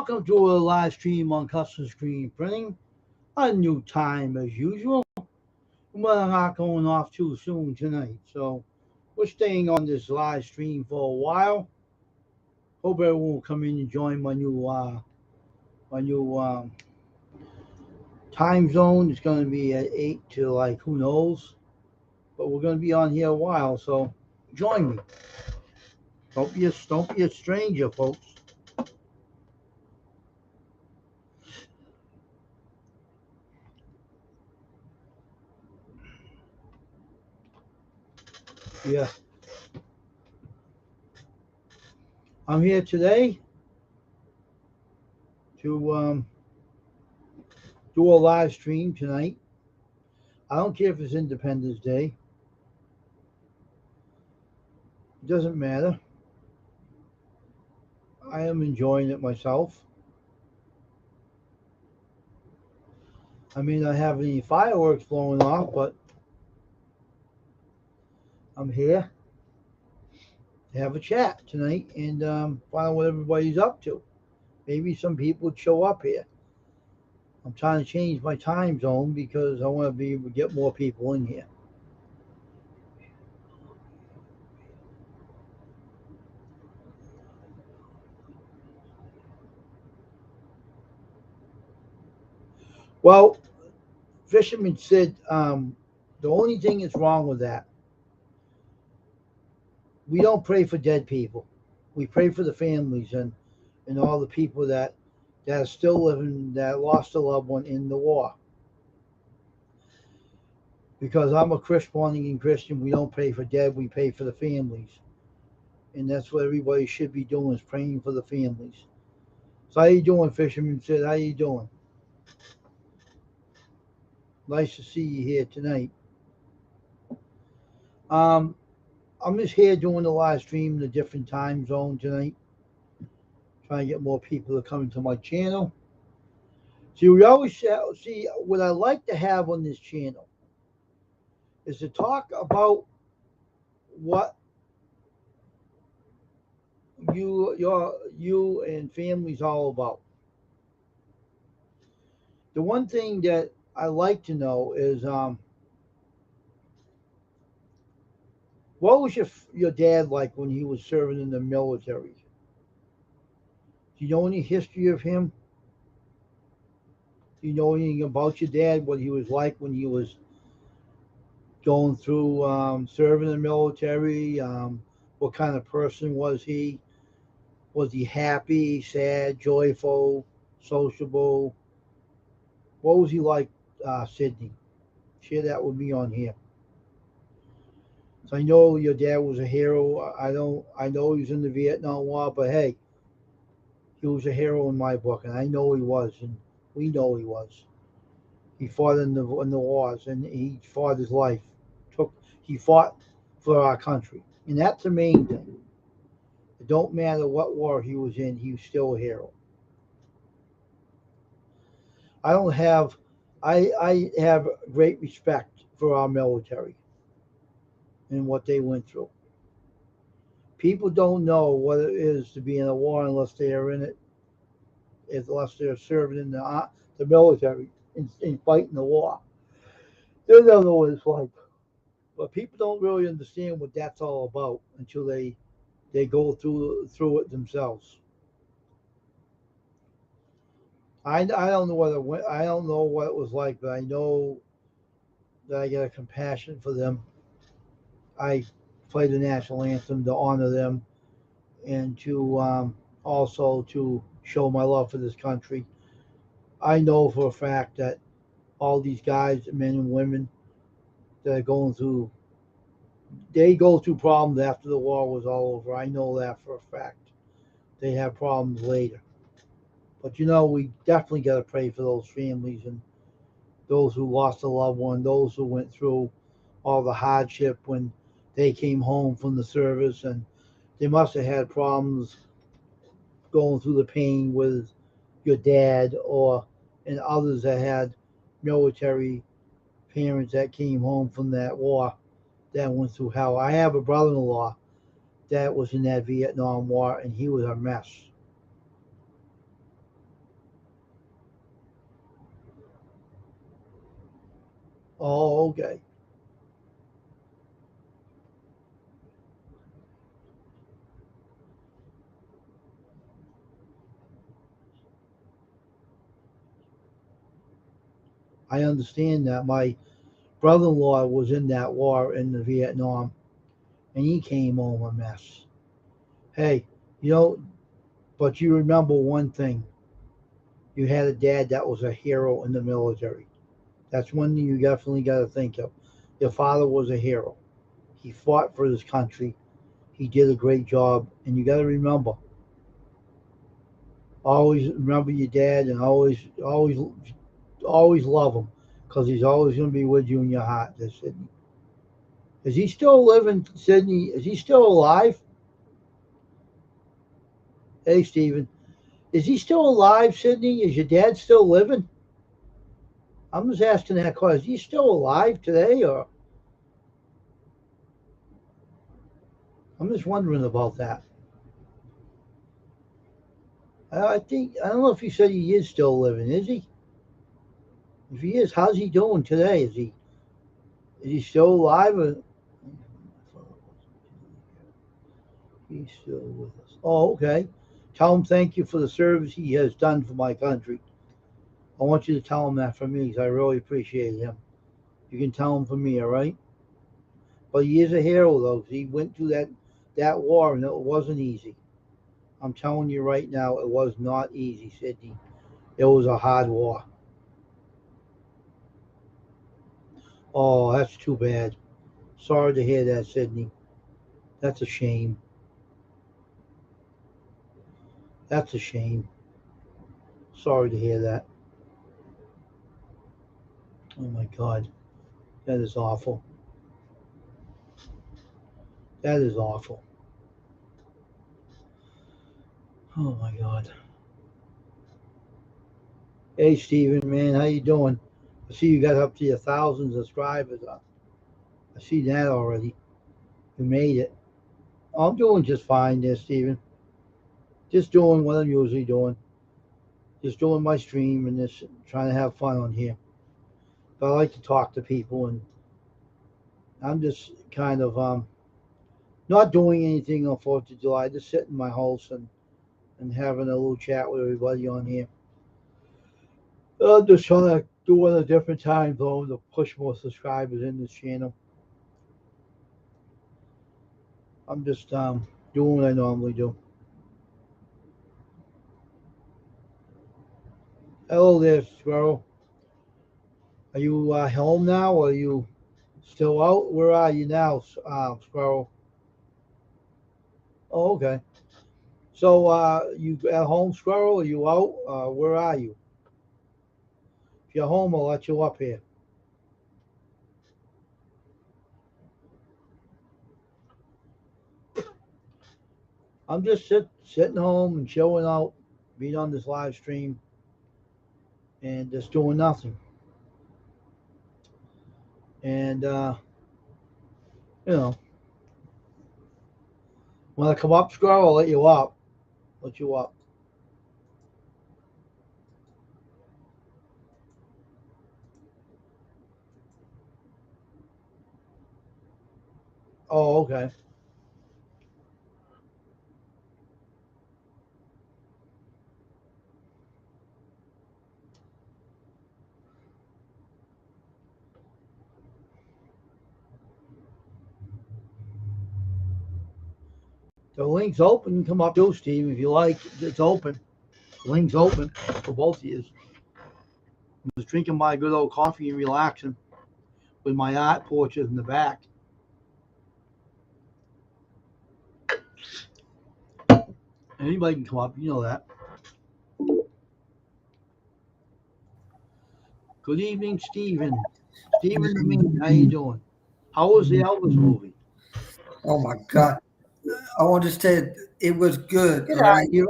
Welcome to a live stream on custom screen printing. A new time as usual. We're not going off too soon tonight, so we're staying on this live stream for a while. Hope everyone will come in and join my new time zone. It's going to be at 8 to like who knows, but we're going to be on here a while, so join me. Don't be a stranger, folks. Yeah, I'm here today to do a live stream tonight. I don't care if it's Independence Day. It doesn't matter. I am enjoying it myself. I may not have any fireworks blowing off, but I'm here to have a chat tonight and find out what everybody's up to. Maybe some people would show up here. I'm trying to change my time zone because I want to be able to get more people in here. Well, Fisherman said the only thing that's wrong with that, we don't pray for dead people. We pray for the families and all the people that are still living that lost a loved one in the war. Because I'm a born again Christian, we don't pray for dead, we pray for the families. And that's what everybody should be doing is praying for the families. So how you doing, Fisherman said? How you doing? Nice to see you here tonight. Um, I'm just here doing the live stream in a different time zone tonight. Trying to get more people to come into my channel. See, we always see what I like to have on this channel is to talk about what you and families all about. The one thing that I like to know is what was your dad like when he was serving in the military? Do you know any history of him? Do you know anything about your dad? What he was like when he was going through serving in the military? What kind of person was he? Was he happy, sad, joyful, sociable? What was he like, Sydney? Share that with me on here. So I know your dad was a hero. I know he was in the Vietnam War, but hey, he was a hero in my book, and I know he was, and we know he was. He fought in the wars, and he fought his life. He fought for our country, and that's the main thing. It don't matter what war he was in, he was still a hero. I don't have, I have great respect for our military and what they went through. People don't know what it is to be in a war unless they are in it, unless they're serving in the military and fighting the war. They don't know what it's like. But people don't really understand what that's all about until they go through it themselves. I don't know I don't know what it was like, but I know that I get a compassion for them. I play the national anthem to honor them and to also to show my love for this country. I know for a fact that all these guys, men and women, that are going through, they go through problems after the war was all over. I know that for a fact. They have problems later. But we definitely got to pray for those families and those who lost a loved one, those who went through all the hardship when they came home from the service, and they must have had problems going through the pain with your dad or and others that had military parents that came home from that war that went through hell. I have a brother-in-law that was in that Vietnam War, and he was a mess. Oh, okay. I understand that. My brother-in-law was in that war in the Vietnam, and he came home a mess. Hey, you know, but you remember one thing: you had a dad that was a hero in the military. That's one thing you definitely got to think of. Your father was a hero. He fought for his country. He did a great job, and you got to remember, always remember your dad, and always love him, because he's always going to be with you in your heart. There, Sydney. Is he still living, Sydney? Is he still alive? Hey, Stephen. Is he still alive, Sydney? Is your dad still living? I'm just asking that question. Is he still alive today, or I'm just wondering about that. I think I don't know if he said he is still living. Is he? If he is, how's he doing today? Is he still alive? Or, he's still with us. Oh, okay. Tell him thank you for the service he has done for my country. I want you to tell him that from me, because I really appreciate him. You can tell him from me, all right? But he is a hero, though, 'cause he went through that war, and it wasn't easy. I'm telling you right now, it was not easy, Sydney. It was a hard war. Oh, that's too bad. Sorry to hear that, Sydney. That's a shame. That's a shame. Sorry to hear that. Oh my God, that is awful. That is awful. Oh my God. Hey, Steven, man, how you doing? I see you got up to your 1,000 subscribers. I see that already. You made it. I'm doing just fine there, Steven. Just doing what I'm usually doing. Just doing my stream and just trying to have fun on here. But I like to talk to people, and I'm just kind of not doing anything on 4th of July. Just sitting in my house and having a little chat with everybody on here. I'm just trying to do it at a different time zone to push more subscribers in this channel. I'm just doing what I normally do. Hello there, Squirrel. Are you home now, or are you still out? Where are you now, Squirrel? Oh, okay. So you at home, Squirrel? Are you out? Where are you? If you're home, I'll let you up here. I'm just sitting home and chilling out, being on this live stream, and just doing nothing. And you know, when I come up, Squirrel, I'll let you up. Let you up. Oh, okay. The link's open. You can come up too, Steve, if you like. It's open. The link's open for both of you. I'm just drinking my good old coffee and relaxing with my art portrait in the back. Anybody can come up. You know that. Good evening, Stephen. Stephen the Man, how you doing? How was the Elvis movie? Oh my God. I want to say it was good. Get All out right. of here,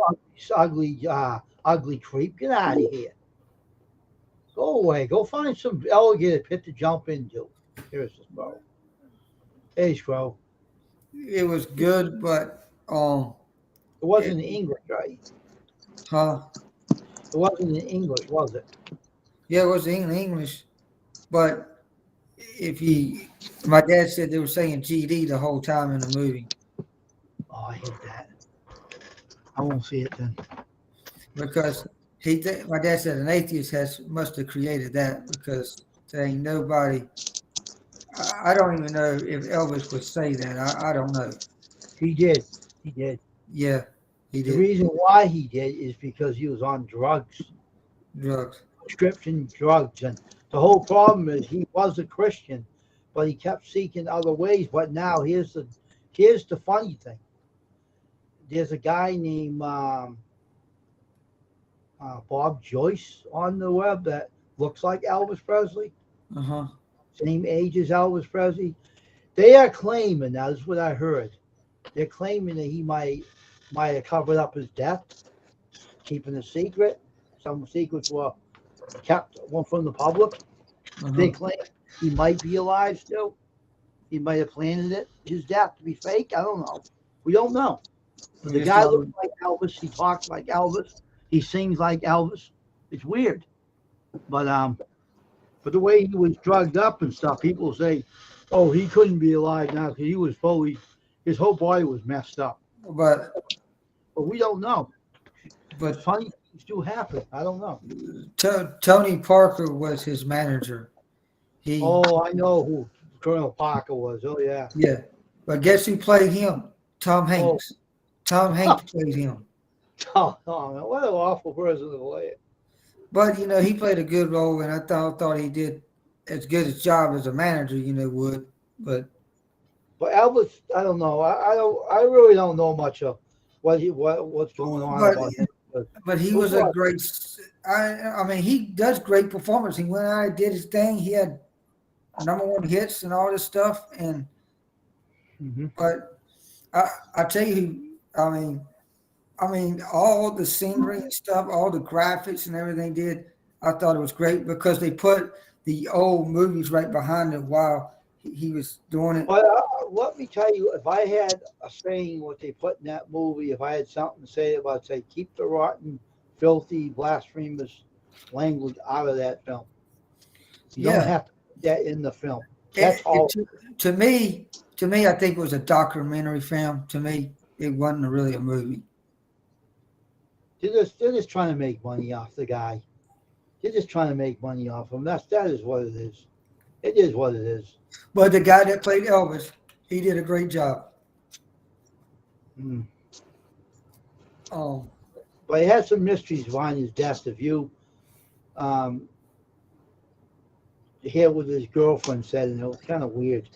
ugly creep. Get out of here. Go away. Go find some alligator pit to jump into. Here's the Squirrel. Hey, Squirrel. It was good, but It it, wasn't in English, right? huh? It wasn't in English, was it? Yeah, it was in English, but my dad said they were saying GD the whole time in the movie Oh, I hate that. I won't see it then. because my dad said an atheist must have created that because there ain't nobody. I don't even know if Elvis would say that. I don't know. He did. He did. Yeah, he The did reason why he did is because he was on drugs, drugs. prescription drugs, and the whole problem is he was a Christian, but he kept seeking other ways. But now here's the funny thing. There's a guy named Bob Joyce on the web that looks like Elvis Presley, Uh-huh. same age as Elvis Presley. They are claiming, now this is what I heard. They're claiming that he might have covered up his death, keeping a secret. Some secrets were kept from the public. They Uh-huh. claim he might be alive still. He might have planted his death to be fake. I don't know. We don't know. But the Yes, guy looks like Elvis. He talks like Elvis. He sings like Elvis. It's weird. But the way he was drugged up and stuff, people say, "Oh, he couldn't be alive now because he was fully, his whole body was messed up." but But we don't know. but Funny things do happen. I don't know. Tony Parker was his manager. He Oh, I know who Colonel Parker was. Oh yeah. Yeah, but guess who played him? Tom Oh, Hanks. Tom Hanks played him. oh, man, what an awful person to play it. But he played a good role, and I thought he did as good a job as a manager, would. But But Elvis, I don't know. I really don't know much of what's going on but about him. But but he it was was a what? great. I mean, he does great performance. He went out and did his thing. He had #1 hits and all this stuff. And Mm-hmm. but I tell you, I mean, all the scenery and stuff, all the graphics and everything did. I thought it was great because they put the old movies right behind it while he was doing it. But let me tell you, if I had a saying what they put in that movie, if I had something to say about, say, keep the rotten, filthy, blasphemous language out of that film. You don't Yeah, have to put that in the film. That's it, all. to me, I think it was a documentary film. To me, it wasn't really a movie. They're just trying to make money off the guy. They're just trying to make money off him. That is what it is. It is what it is. But the guy that played Elvis, he did a great job. Mm. Oh, But he had some mysteries behind his death. If you um, hear what his girlfriend said, and it was kind of weird.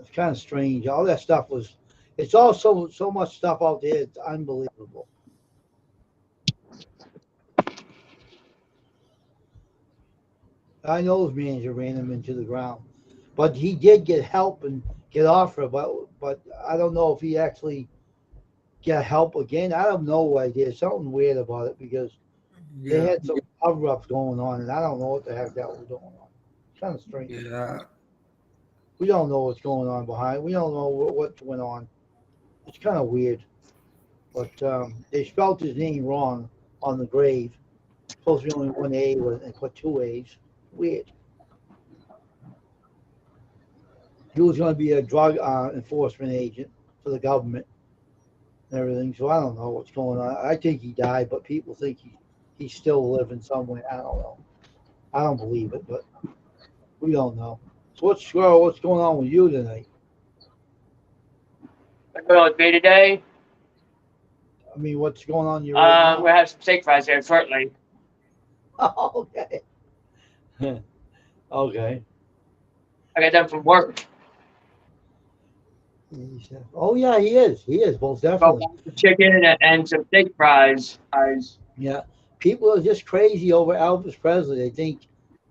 It's kind of strange. All that stuff was. It's also so much stuff out there. It's unbelievable. I know his manager ran him into the ground, but he did get help and get off her. But I don't know if he actually get help again. I have no idea. Something weird about it because they yeah, had some cover-ups going on, and I don't know what the heck that was going on. It's kind of strange. yeah. We don't know what's going on behind. We don't know what went on. It's kind of weird. But they spelled his name wrong on the grave. Supposed to be only one A, and they put two A's. Weird. He was going to be a drug enforcement agent for the government and everything. So I don't know what's going on. I think he died, but people think he's still living somewhere. I don't know. I don't believe it, but we don't know. So what's going on with you tonight? What's going on with me today? I mean, what's going on in your right We're gonna have some steak fries here shortly. now? Okay. Okay. I got them from work. Oh yeah, he is. He is most So definitely. some chicken and some steak fries. Yeah. People are just crazy over Elvis Presley. They think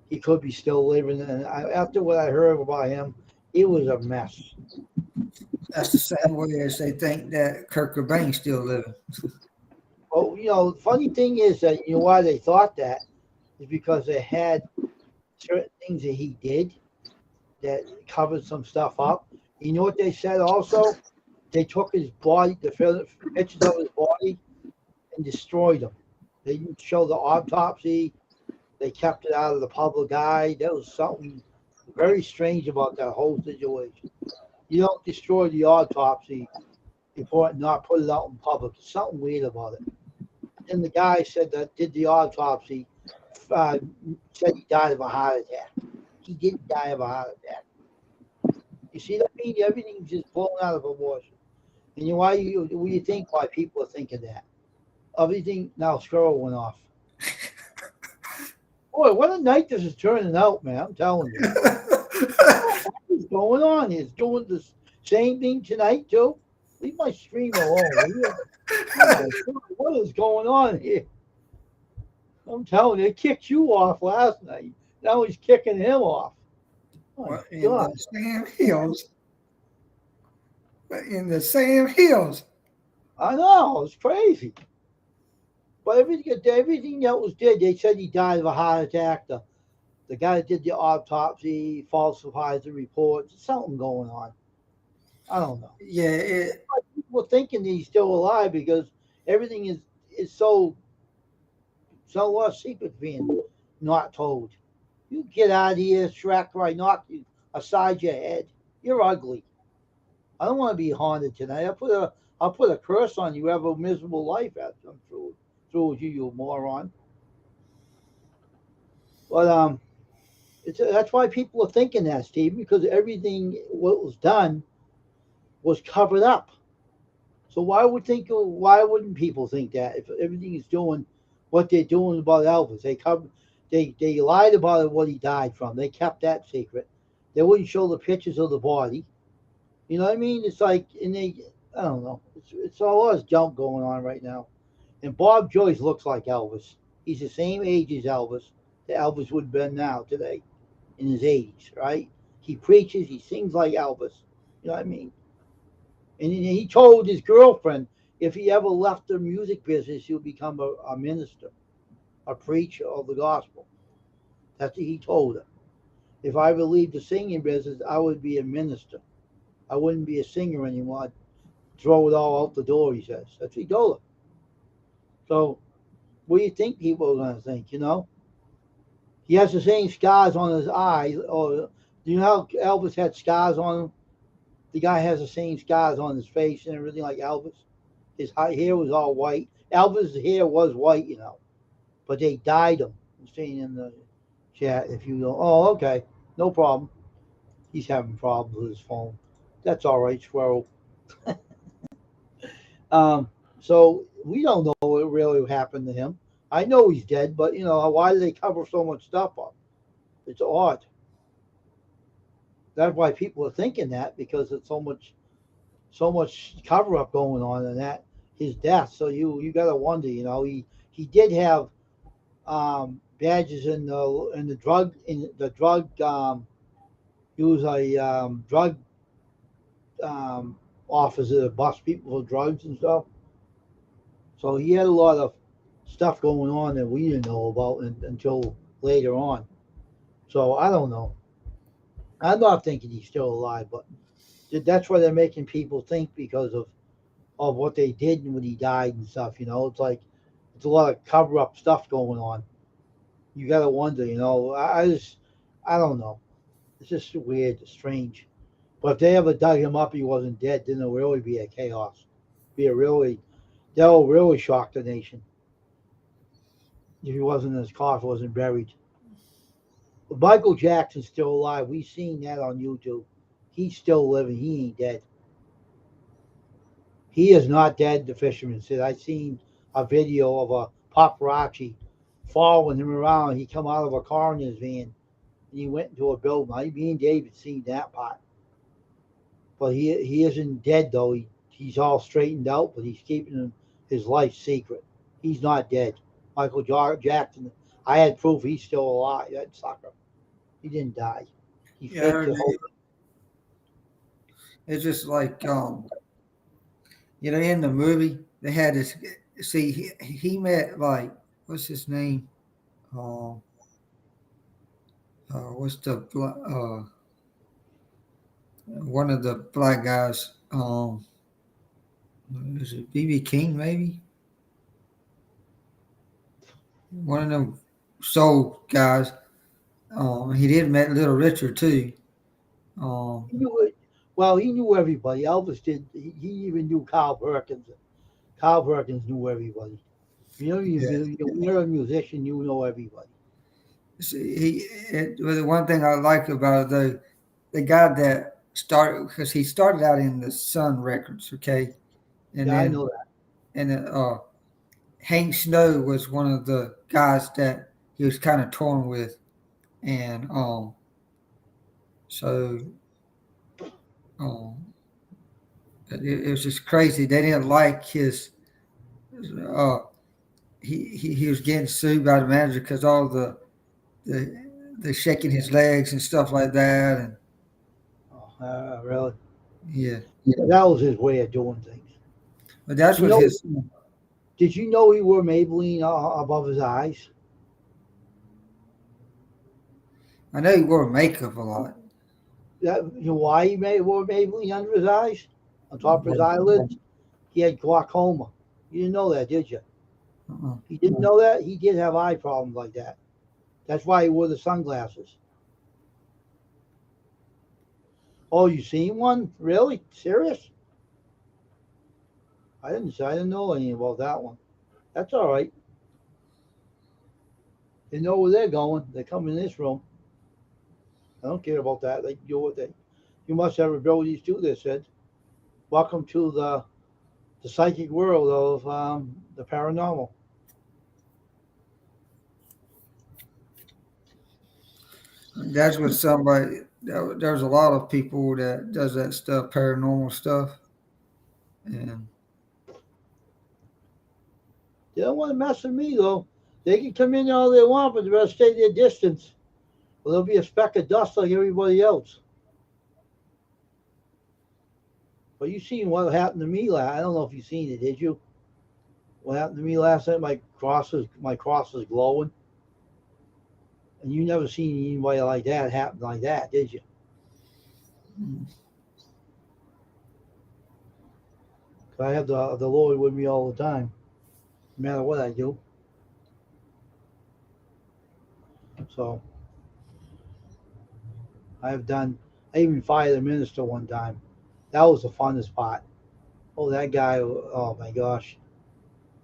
he could be still living. And after what I heard about him, it was a mess. That's the same way as they think that Kurt Cobain's still living. Well, the funny thing is that why they thought that is because they had certain things that he did that covered some stuff up. You know what they said also? They took his body, the pictures of his body, and destroyed them. They didn't show the autopsy. They kept it out of the public eye. There was something very strange about that whole situation. You don't destroy the autopsy report and not put it out in public. There's something weird about it. And the guy said that did the autopsy uh, said he died of a heart attack. He didn't die of a heart attack. You see what I mean? Everything's just blown out of proportion. And you why you think why people are thinking that? Everything now squirrel went off. Boy, what a night this is turning out, man. I'm telling you. What's going on? He's doing the same thing tonight too. Leave my stream alone. What is going on here? I'm telling you, it kicked you off last night. Now he's kicking him off. Well, in the Sam Hills. In the Sam Hills. I know, it's crazy. But everything that was did, they said he died of a heart attack. The guy that did the autopsy falsifies the report. There's something going on. I don't know. Yeah, People thinking he's still alive because everything is so much secret being not told. You get out of here, Shrek, or I knock you aside your head. You're ugly. I don't want to be haunted tonight. I'll put a curse on you. Have a miserable life after I'm through with you, you moron. But that's why people are thinking that, Steve, because everything what was done was covered up. So why wouldn't people think that if everything is doing what they're doing about Elvis? They lied about it, what he died from. They kept that secret. They wouldn't show the pictures of the body. You know what I mean? It's like, I don't know. It's a lot of junk going on right now. And Bob Joyce looks like Elvis. He's the same age as Elvis that Elvis would have been now today in his 80s, right? He preaches, he sings like Elvis. You know what I mean? And he told his girlfriend if he ever left the music business, he would become a minister, a preacher of the gospel. That's what he told her. If I ever leave the singing business, I would be a minister. I wouldn't be a singer anymore. I'd throw it all out the door, he says. That's what he told her. So what do you think people are going to think, you know? He has the same scars on his eyes. Or do you know how Elvis had scars on him? The guy has the same scars on his face and everything like Elvis. His hair was all white. Elvis' hair was white, you know, but they dyed him. I'm saying in the chat, if you go, oh, okay, no problem. He's having problems with his phone. That's all right, Squirrel. So we don't know what really happened to him. I know he's dead, but you know, why do they cover so much stuff up? It's odd. That's why people are thinking that because it's so much cover up going on in that his death. So you got to wonder, you know, he did have badges in the drug. He was a drug officer that bust people for drugs and stuff. So he had a lot of stuff going on that we didn't know about until later on. So I don't know. I'm not thinking he's still alive, but that's why they're making people think because of what they did when he died and stuff. You know, it's like it's a lot of cover up stuff going on. You got to wonder. You know, I don't know. It's just weird, strange. But if they ever dug him up, he wasn't dead. Then it'll really be a chaos. That'll really shock the nation. If he wasn't in his coffin, wasn't buried. But Michael Jackson's still alive. We've seen that on YouTube. He's still living. He ain't dead. He is not dead, the fisherman said. I seen a video of a paparazzi following him around. He come out of a car in his van and he went into a building. Me and David seen that part. But he isn't dead though. He's all straightened out, but he's keeping his life secret. He's not dead. Michael Jackson, I had proof he's still alive. That sucker. He didn't die. He faked the whole thing. It's just like you know, in the movie they had this. See, he met like what's his name? What's the one of the black guys? Is it BB King? Maybe one of them soul guys. He did met Little Richard too. Um, He knew it. Well, he knew everybody. Elvis did. He even knew Carl Perkins. Carl Perkins knew everybody. yeah. You're a musician, you know everybody. Well, the one thing I like about it, though, the guy that started, because he started out in the Sun Records, okay, and Yeah, I then know that. Hank Snow was one of the guys that he was kind of torn with, and so um, it was just crazy. They didn't like his. Uh, he was getting sued by the manager because all the shaking his legs and stuff like that, and Oh, really? yeah, That was his way of doing things. but that's You what know, his. did you know he wore Maybelline above his eyes? I know he wore makeup a lot. Why wore Maybelline under his eyes? On top of his eyelids? He had glaucoma. You didn't know that, did you? Uh-uh. He didn't know that? He did have eye problems like that. That's why he wore the sunglasses. Oh, you seen one? Really? Serious? I didn't know anything about that one. That's all right. They know where they're going. They come in this room. I don't care about that. They do what they. You must have abilities too. They said. Welcome to the psychic world of the paranormal. That's what somebody. There's a lot of people that does that stuff, paranormal stuff, and They don't want to mess with me though. They can come in all they want, but they better stay their distance. Or they'll be a speck of dust like everybody else. But you seen what happened to me last? I don't know if you seen it. Did you? What happened to me last night? My cross was glowing, and you never seen anybody like that happen like that, did you? Cause I have the Lord with me all the time, no matter what I do. So I've done. I even fired a minister one time. That was the funnest part. Oh, that guy! Oh my gosh!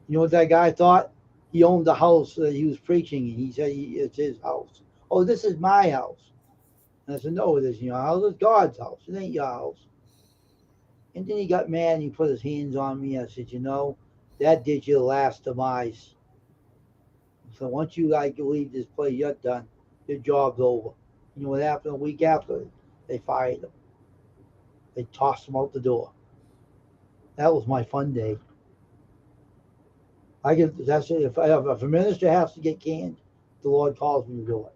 You know what that guy thought? He owned the house that he was preaching in. He said it's his house. Oh, this is my house. And I said, no, it isn't your house. It's God's house. It ain't your house. And then he got mad and he put his hands on me. I said, that did your last demise. So once you leave this place, you're done. Your job's over. You know what happened a week after? They fired him. They tossed him out the door. That was my fun day. That's it. If a minister has to get canned, the Lord calls me to do it.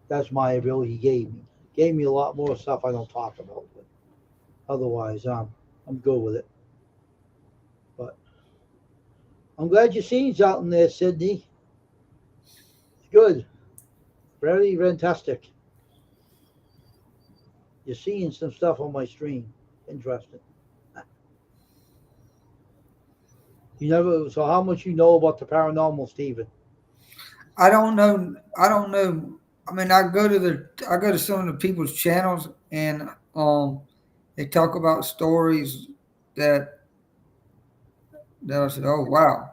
That's my ability he gave me. Gave me a lot more stuff I don't talk about, but otherwise, I'm good with it. But I'm glad you seen something there, Sydney. It's good. Very fantastic. You're seeing some stuff on my stream. Interesting. You never. So how much you know about the paranormal, Stephen? I don't know. I don't know. I mean, I go to some of the people's channels, and they talk about stories that I said, oh wow,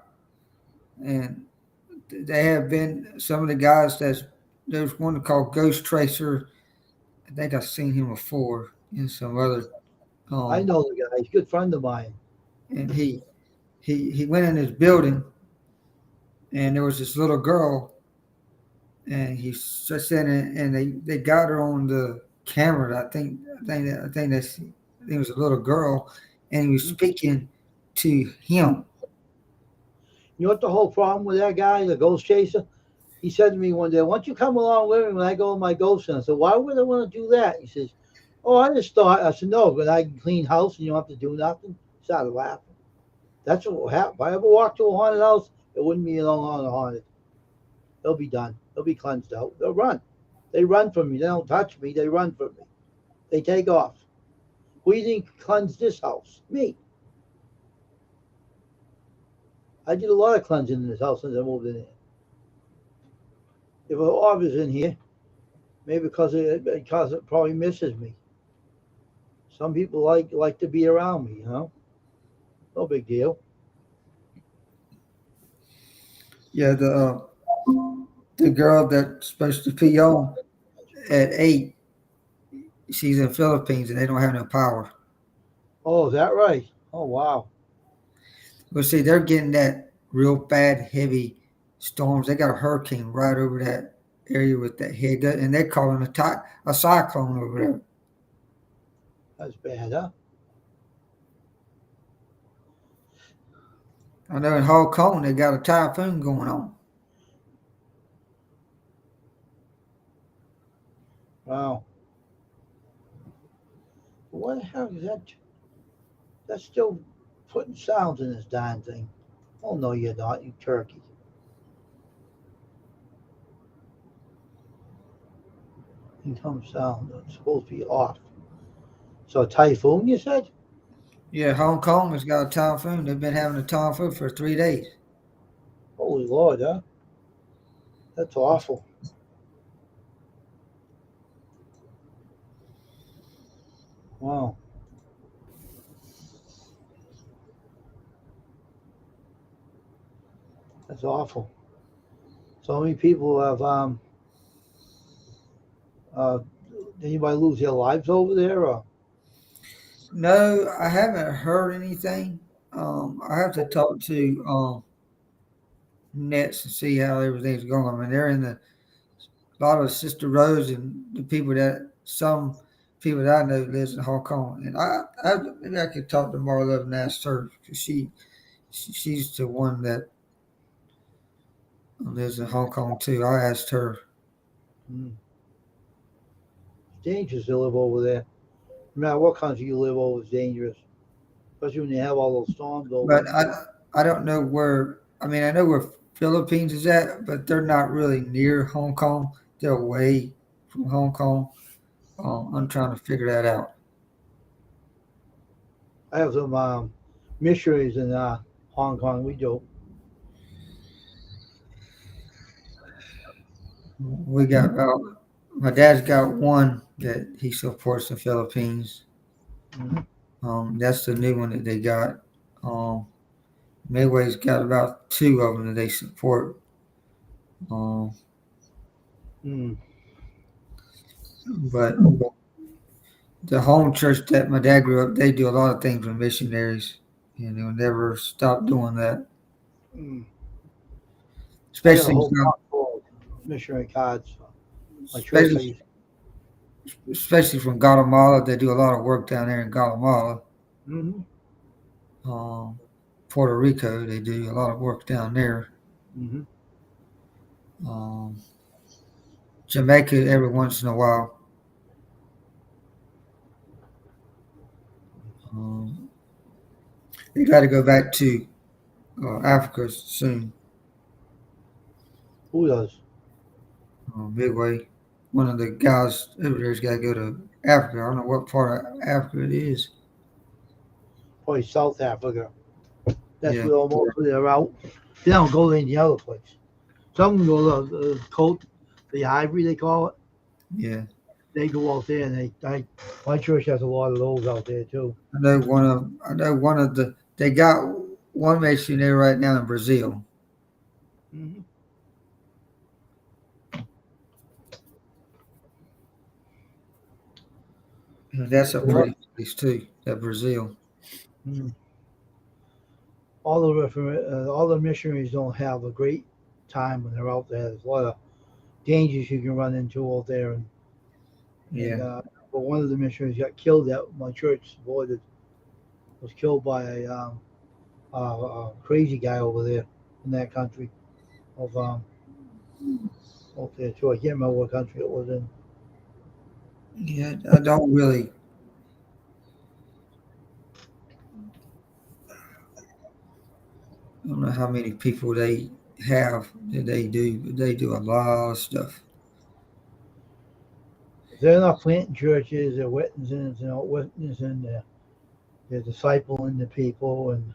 and they have been some of the guys there's one called Ghost Tracer. I think I've seen him before in some other I um, know the guy. He's a good friend of mine. and he went in his building, and there was this little girl, and he just in it, and they got her on the camera. I think it was a little girl, and he was speaking to him. You know what the whole problem with that guy, the ghost chaser? He said to me one day, "Why don't you come along with me when I go in my ghost hunt?" I said, "Why would I want to do that?" He says, "Oh, I just thought." I said, "No, but I can clean house and you don't have to do nothing." He started laughing. That's what will happen. If I ever walk to a haunted house, it wouldn't be no longer haunted. They'll be done. They'll be cleansed out. They'll run. They run from me. They don't touch me. They run from me. They take off. Who do you think cleansed this house? Me. I did a lot of cleansing in this house since I moved in here. If Aubrey's in here, maybe because it probably misses me. Some people like to be around me, No big deal. Yeah, the girl that's supposed to pee on at 8, she's in the Philippines and they don't have no power. Oh, is that right? Oh, wow. Well, see, they're getting that real bad, heavy storms. They got a hurricane right over that area with that head, and they're calling a cyclone over there. That's bad, huh? I know in Hong Kong they got a typhoon going on. Wow. What the hell is that? That's still putting sounds in this darn thing. Oh, no, you're not, you turkey. Income sound. It's supposed to be off. So, a typhoon, you said? Yeah, Hong Kong has got a typhoon. They've been having a typhoon for 3 days. Holy Lord, huh? That's awful. Wow. That's awful. So many people have anybody lose their lives over there? Or? No, I haven't heard anything. I have to talk to Nets and see how everything's going. I mean, they're in a lot of Sister Rose and some people that I know lives in Hong Kong, and maybe I could talk to Marla and ask her because she's the one that lives in Hong Kong too. I asked her. It's dangerous to live over there. No matter what country you live over, it's dangerous, especially when you have all those storms over. But I don't know where. I mean, I know where Philippines is at, but they're not really near Hong Kong. They're away from Hong Kong. I'm trying to figure that out. I have some missionaries in Hong Kong. We do. We got my dad's got one that he supports the Philippines. Mm-hmm. That's the new one that they got. Midway's got about 2 of them that they support. But the home church that my dad grew up, they do a lot of things with missionaries, and they'll never stop doing that. Especially missionary cards. Especially from Guatemala, they do a lot of work down there in Guatemala. Mm-hmm. Puerto Rico, they do a lot of work down there. Mm-hmm. Jamaica, every once in a while. They got to go back to Africa soon. Who does? Midway. One of the guys over there's got to go to Africa. I don't know what part of Africa it is. Probably South Africa. That's where most of they're out. They don't go to any other place. Some go to the coat, the ivory they call it. Yeah. They go out there, and my church has a lot of those out there too. I know one of they got one missionary right now in Brazil. Mm-hmm. And that's a pretty place too, that Brazil. Mm-hmm. All the missionaries don't have a great time when they're out there. There's a lot of dangers you can run into out there, but one of the missionaries got killed that my church supported. Was killed by a crazy guy over there in that country of out there too. I can't remember what country it was in. Yeah, I don't really. I don't know how many people they have that they do, but they do a lot of stuff. They're not planting churches. They're witnessing, they're discipling the people, and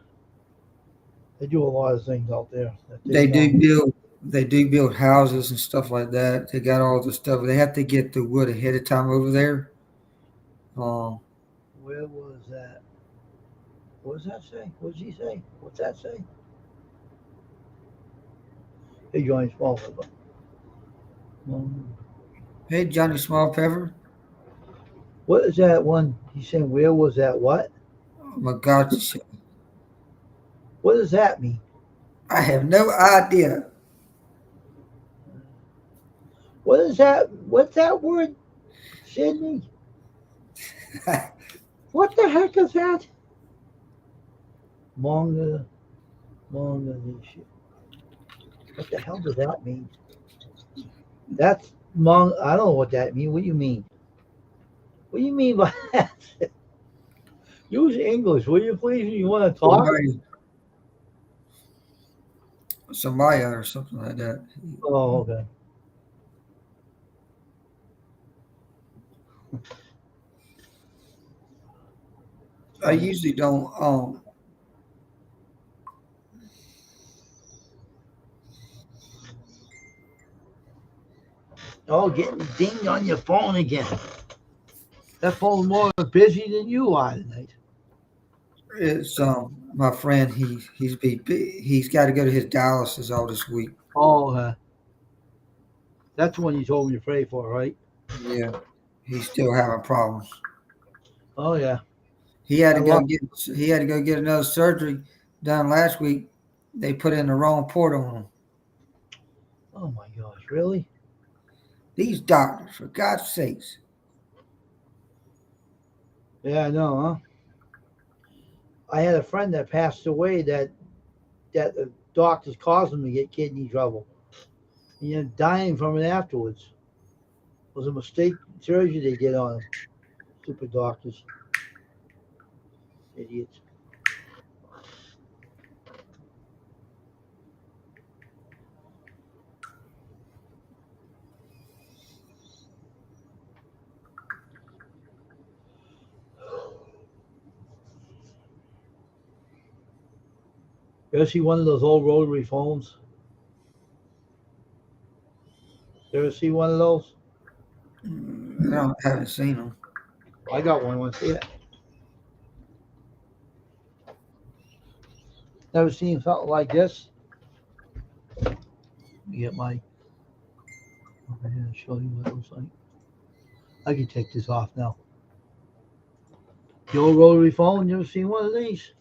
they do a lot of things out there. They do build they do build houses and stuff like that. They got all the stuff. They have to get the wood ahead of time over there. Where was that? What does that say? What does he say? What's that say? Hey, Johnny Small Pepper. Hey, Johnny Small Pepper. What is that one? He's saying, where was that? What? Oh my God. What does that mean? I have no idea. What is that? What's that word, Sydney? What the heck is that? Manga shit. What the hell does that mean? That's manga. I don't know what that means. What do you mean? What do you mean by that? Use English, will you please? You want to talk? Samaya or something like that. Oh, okay. I usually don't. Oh, getting dinged on your phone again. That phone's more busy than you are tonight. It's my friend. He's got to go to his dialysis all this week. Oh, that's the one you told me to pray for, right? Yeah, he's still having problems. Oh yeah. He had to go get another surgery done last week. They put in the wrong port on him. Oh my gosh, really? These doctors, for God's sakes. Yeah, I know, huh? I had a friend that passed away that the doctors caused him to get kidney trouble. And you're dying from it afterwards. It was a mistake surgery they did on him. Stupid doctors. Idiots. You ever see one of those old rotary phones? You ever see one of those? I haven't seen them. I got one. Want to see it? Never seen something like this. Let me get my over here and show you what it looks like. I can take this off now. The old rotary phone. You ever seen one of these?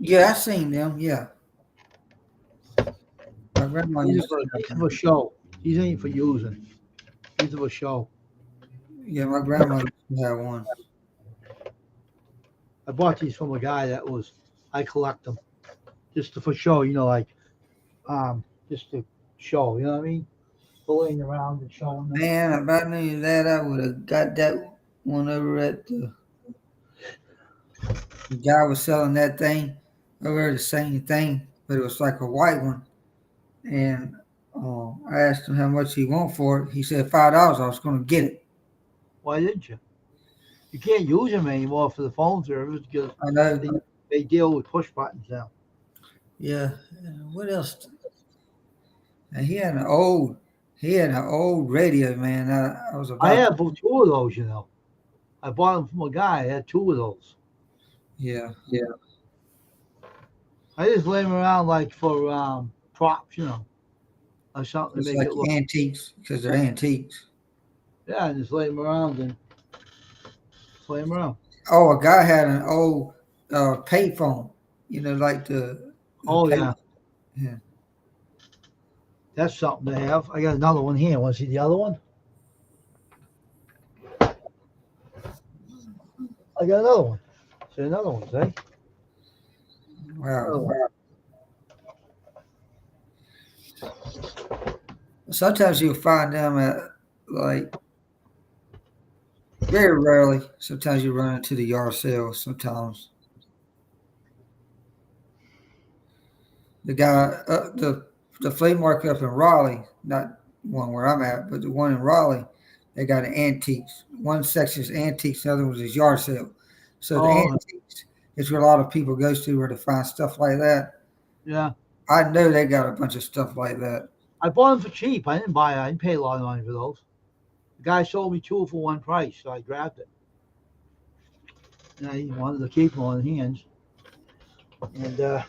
Yeah, I seen them. Yeah. My grandma These used are to for show. These ain't for using. These are for show. Yeah, my grandma used to have one. I bought these from a guy I collect them just for show. Like just to show. You know what I mean? Pulling around and showing them. Man, if I knew that, I would have got that one over at the guy was selling that thing over the same thing, but it was like a white one. And I asked him how much he want for it. He said $5. I was going to get it. Why didn't you? You can't use them anymore for the phone service because I know. they deal with push buttons now. Yeah. What else? And he had an old radio, man. I was about. I have two of those. I bought them from a guy. I had two of those. Yeah. I just lay them around like for props, or something It's to make like it look. antiques because they're antiques. Yeah, and just lay them around and play them around. Oh, a guy had an old payphone. Like the Oh pay- yeah. Yeah. That's something to have. I got another one here. Want to see the other one? I got another one. See another one, see? Wow. Sometimes you'll find them at very rarely. Sometimes you run into the yard sales. Sometimes the guy, the flea market up in Raleigh, not one where I'm at, but the one in Raleigh, they got an antiques. One section is antiques, the other one is yard sale. So the antiques, it's where a lot of people goes to where to find stuff like that. Yeah. I know they got a bunch of stuff like that. I bought them for cheap. I didn't buy it. I didn't pay a lot of money for those. The guy sold me two for one price, so I grabbed it. And I wanted to keep them on hands. And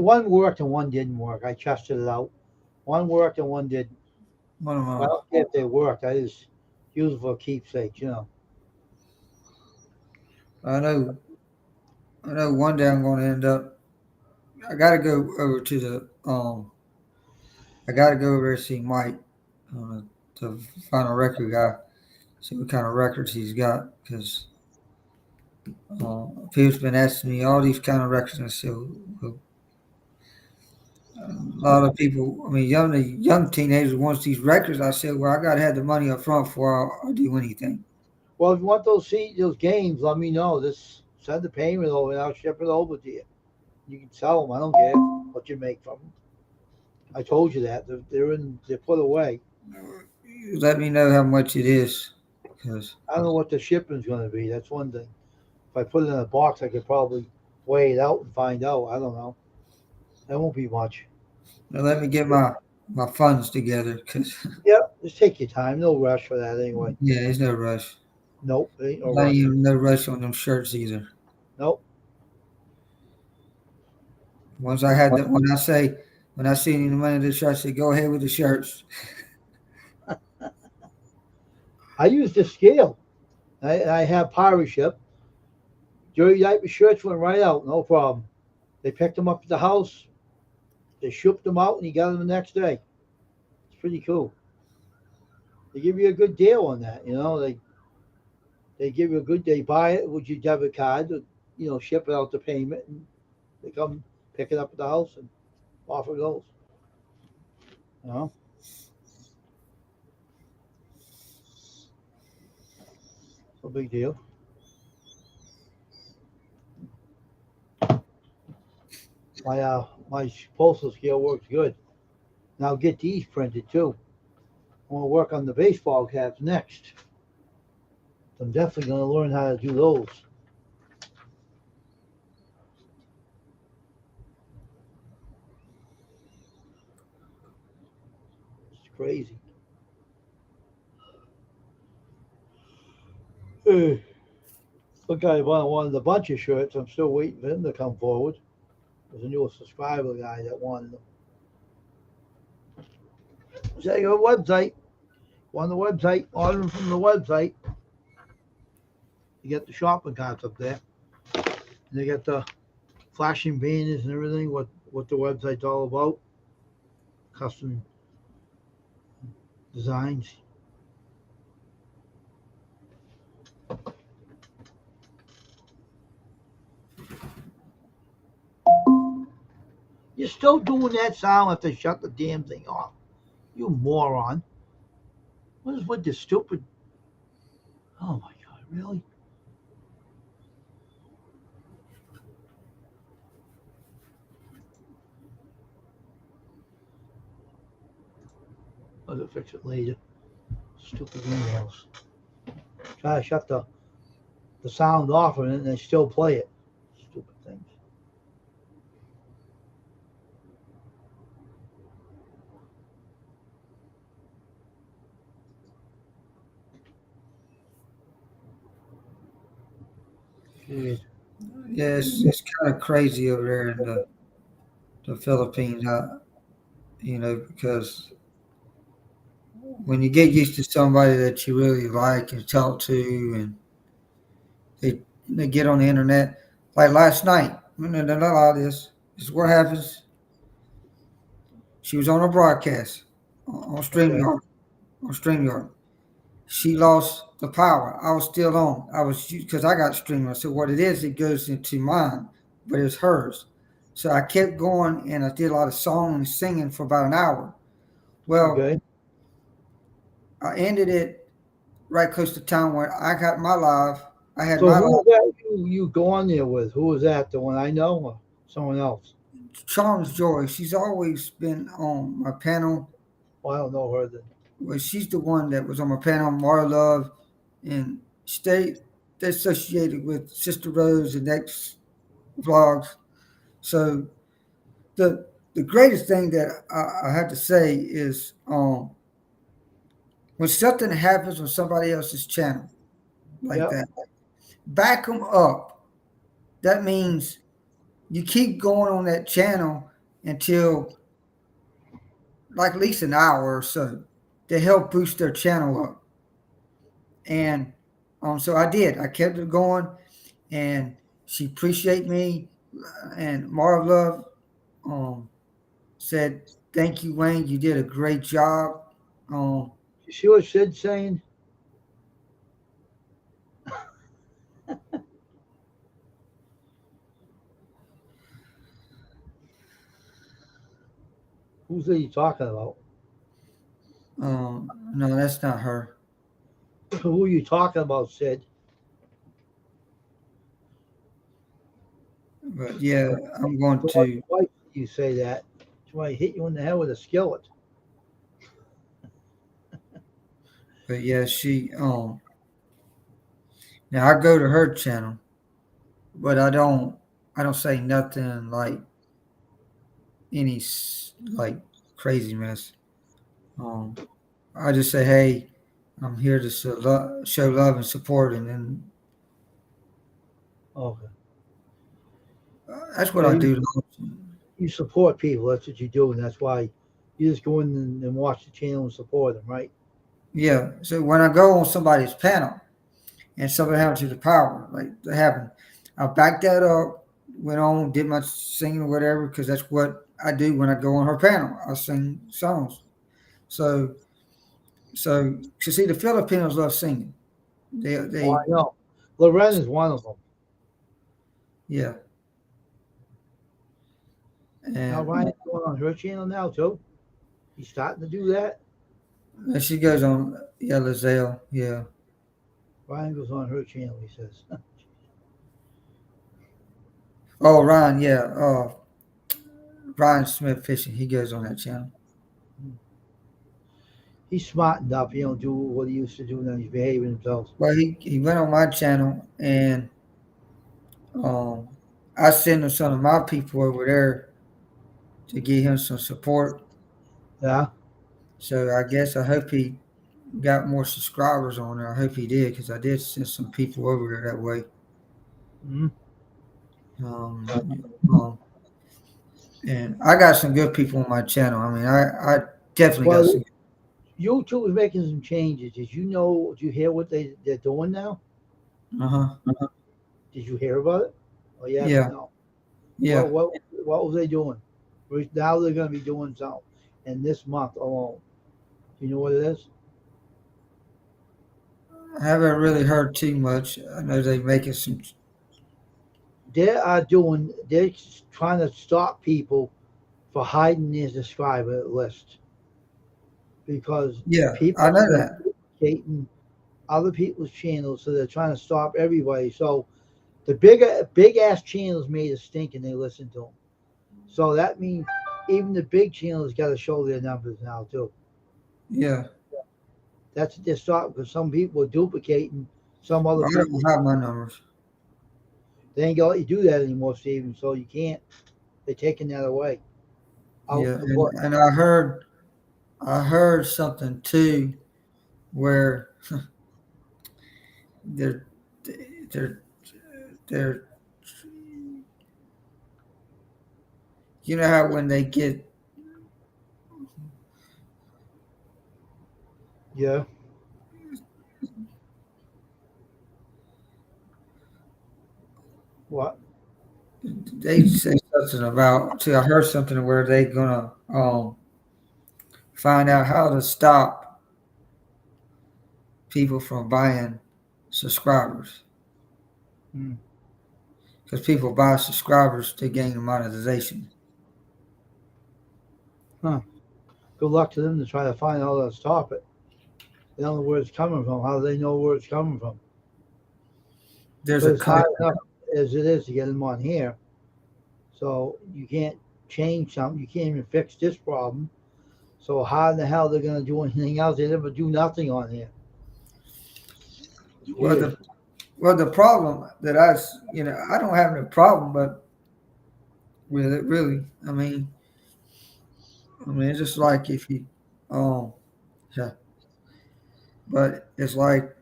one worked and one didn't work. I tested it out. One worked and one didn't. One of I them. don't care if they worked. I just use them for keepsakes, you know. I know one day I'm going to end up. I got to go over to the. I got to go over there and see Mike, the final record guy, see what kind of records he's got. Because people's been asking me all these kind of records, and I said, well, a lot of people. I mean, young teenagers wants these records. I said, well, I got to have the money up front before I'll do anything. Well, if you want those games, let me know. Just send the payment over and I'll ship it over to you. You can sell them. I don't care what you make from them. I told you that. They're put away. Let me know how much it is. Because I don't know what the shipping's going to be. That's one thing. If I put it in a box, I could probably weigh it out and find out. I don't know. That won't be much. let me get my funds together. Because Yep. Just take your time. No rush for that anyway. yeah, there's no rush. Nope. Ain't no Not rush. even no rush on them shirts either. Nope. Once I had that, when I see any money in the shirt, I say, go ahead with the shirts. I use the scale. I have pirate ship. Jerry Diaper shirts went right out. No problem. They picked them up at the house. They shipped them out and he got them the next day. It's pretty cool. They give you a good deal on that. You know, they give you a good, they buy it with your debit card, you know, ship it out to payment, and they come pick it up at the house and off it goes. You know? No big deal. My postal scale works good. Now get these printed too. I want to work on the baseball caps next. I'm definitely going to learn how to do those. It's crazy. Look, I wanted a bunch of shirts. I'm still waiting for him to come forward. There's a new subscriber guy that wanted them. Check our website. Go on the website. Order them from the website. You get the shopping carts up there. And they got the flashing banners and everything. What the website's all about. Custom designs. You're still doing that sound if they shut the damn thing off. You moron. What is with this stupid... Oh my God, really? I'll fix it later. Stupid emails. Try to shut the sound off of it and they still play it. Stupid things. Jeez. Yeah, it's kind of crazy over there in the Philippines, because when you get used to somebody that you really like and talk to, and they get on the internet, like last night, they're not all this. This is what happens. She was on a broadcast on StreamYard. On StreamYard. She lost the power. I was still on. Because I got StreamYard. So what it is, it goes into mine, but it's hers. So I kept going and I did a lot of song and singing for about an hour. Well, Okay. I ended it right close to town where I got my live. I had So my who live. was that you go on there with? Who was that? The one I know or someone else? Charms Joy. She's always been on my panel. Well, I don't know her then. Well, she's the one that was on my panel, More Love and State. they're associated with Sister Rose and X vlogs. So the greatest thing that I have to say is when something happens on somebody else's channel like Yep. that, back them up. That means you keep going on that channel until like at least an hour or so to help boost their channel up. And so I did. I kept it going, and she appreciated me. And Marv Love said, "Thank you, Wayne. You did a great job." You see what Sid's saying? Who's are you talking about? No, that's not her. Who are you talking about, Sid? But yeah, I'm going So to. why do you say that? That's why I hit you in the head with a skillet. But yeah, she. Now I go to her channel, but I don't. I don't say nothing like any like crazy mess. I just say, hey, I'm here to show love and support, and then Okay. that's what Yeah, I do. You support people. That's what you do, and that's why you just go in and watch the channel and support them, right? Yeah. So when I go on somebody's panel and something happens to the power, like that happened, I backed that up, went on, did my singing or whatever, because that's what I do when I go on her panel. I sing songs. So you see, the Filipinos love singing. Oh, I They know. Loren is one of them. yeah. Now And Ryan's going on her channel now too. He's starting to do that. she goes on, yeah, Lizelle, yeah. Ryan goes on her channel. He says, Oh, Ryan, yeah. Ryan Smith Fishing, he goes on that channel. he's smartened up. He don't do what he used to do now. He's behaving himself. Well, he went on my channel, and I sent him some of my people over there to give him some support. Yeah. So I hope he got more subscribers on there. I hope he did, because I did send some people over there that way. Mm-hmm. And I got some good people on my channel. I mean, I definitely got some. YouTube is making some changes. Did you hear what they're doing now? Uh-huh. Did you hear about it? Oh yeah. Yeah. No. Yeah. What was they doing? Now they're going to be doing something, and this month alone. Do you know what it is? I haven't really heard too much. I know they're making some. They're trying to stop people for hiding their subscriber list because Yeah, people I know are that. duplicating other people's channels, so they're trying to stop everybody. So the big ass channels made a stink, and they listen to them. So that means even the big channels got to show their numbers now too. Yeah. That's what they're stopping because some people are duplicating some other I people. don't have my numbers. They ain't gonna let you do that anymore, Steven. So you can't. They're taking that away. Yeah, and I heard something too, where they're they're they're you know how when they get Yeah. What? they say something about too. I heard something where they gonna find out how to stop people from buying subscribers. Because people buy subscribers to gain the monetization. Huh. Good luck to them to try to find out how to stop it. They don't know where it's coming from. How do they know where it's coming from? There's But a it's hard company. enough as it is to get them on here. So you can't change something. You can't even fix this problem. So how in the hell they're gonna do anything else? They never do nothing on here. It's Well, weird. Well, the problem that I don't have no problem, but with it really, it's just like if you, um, yeah, but it's like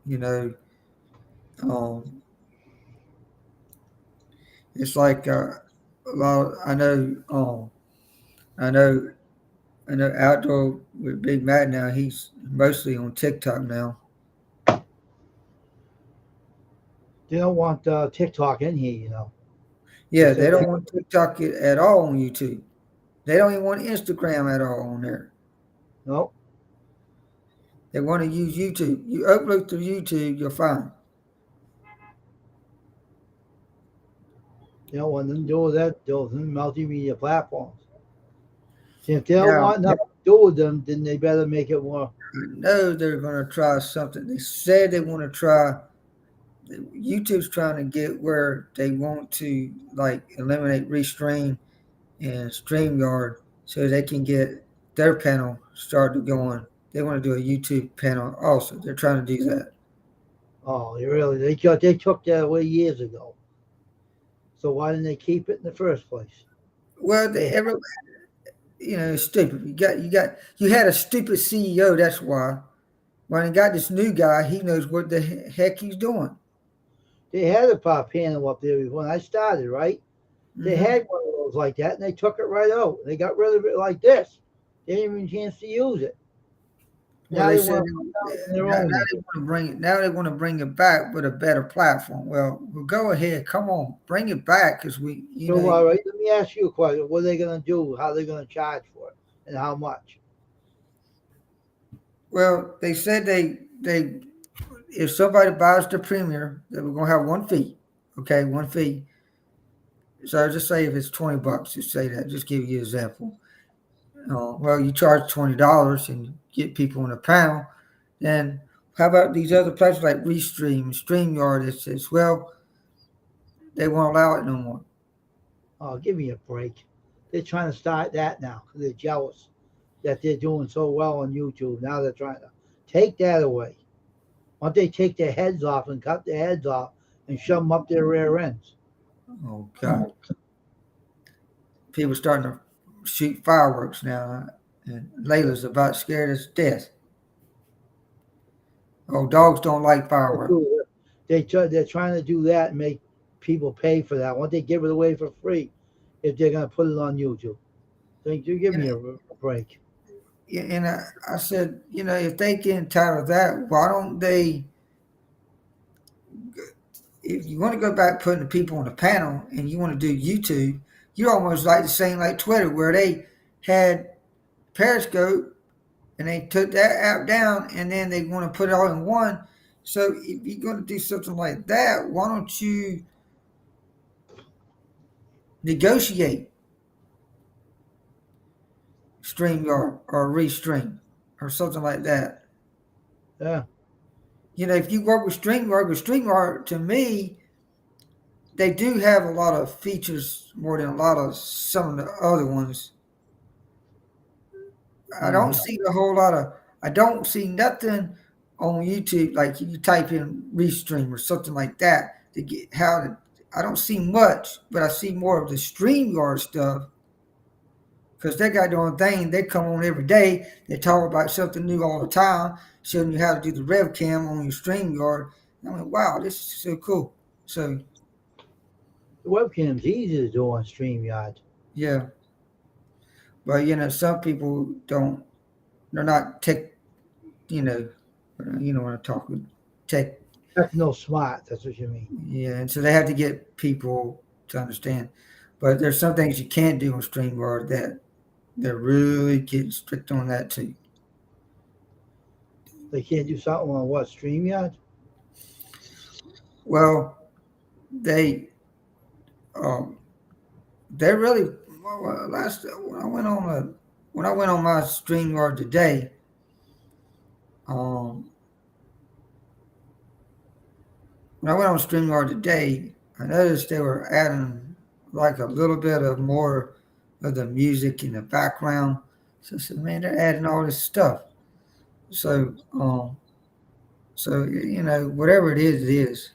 you know, um, it's like a lot. I know, I know. Outdoor with Big Mac now. He's mostly on TikTok now. They don't want TikTok in here, you know. They Yeah, they said, don't want TikTok at all on YouTube. They don't even want Instagram at all on there. no, They want to use YouTube. You upload to YouTube, you're fine. they don't want them to do that. Those multimedia platforms. See, if they don't Now, want nothing to do with them, then they better make it more. I know they're going to try something. They said they want to try. YouTube's trying to get where they want to like eliminate Restream and StreamYard so they can get their panel started going. They want to do a YouTube panel also. They're trying to do that. Oh, they really? They took that away years ago. So why didn't they keep it in the first place? Well, They it's stupid. You had a stupid CEO. That's why. When I got this new guy, he knows what the heck he's doing. they had a pop panel up there when I started, right? They Hmm. had one of those like that, and they took it right out. They got rid of it like this. They didn't even chance to use it. Well, Now they they said want to put it in their now own one. they want to bring it. Now they want to bring it back with a better platform. Well, go ahead. Come on, bring it back because So, all right, let me ask you a question. What are they going to do? How are they going to charge for it? And how much? Well, they said they if somebody buys the Premier, that we're gonna have one fee. Okay, one fee. So just say if it's $20, just say that. Just give you an example. Well, you charge $20 and get people on a panel. Then how about these other places like Restream, StreamYard? It says, well, they won't allow it no more. Oh, give me a break. They're trying to start that now because they're jealous that they're doing so well on YouTube. Now they're trying to take that away. Why don't they take their heads off and cut their heads off and shove them up their rear ends? Oh God, people starting to shoot fireworks now, and Layla's about scared as death. Oh, dogs don't like fireworks. They're trying to do that and make people pay for that. Why don't they give it away for free if they're going to put it on YouTube? Think you give me a break? Yeah, and I said, if they get entitled to that, why don't they? If you want to go back putting the people on the panel and you want to do YouTube, you're almost like the same like Twitter, where they had Periscope and they took that app down and then they want to put it all in one. So if you're going to do something like that, why don't you negotiate StreamYard or Restream or something like that? Yeah. If you work with StreamYard, to me, they do have a lot of features more than a lot of some of the other ones. I don't Mm-hmm. see a whole lot of. I don't see nothing on YouTube like you type in Restream or something like that to get how to. I don't see much, but I see more of the StreamYard stuff because they got their own thing. They come on every day. They talk about something new all the time, showing you how to do the rev cam on your StreamYard. I mean, wow, this is so cool. So The webcam's easy to do on StreamYard. yeah, but some people don't. They're not tech. When I'm talking tech. Techno smart. That's what you mean. Yeah, and so they have to get people to understand. But there's some things you can't do on StreamYard that they're really getting strict on that too. They can't do something on what StreamYard? Well, they they really last when I went on my StreamYard today, um, when I went on StreamYard today, I noticed they were adding like a little bit of more of the music in the background. So I said, man, they're adding all this stuff. So So you know, whatever it is, it is.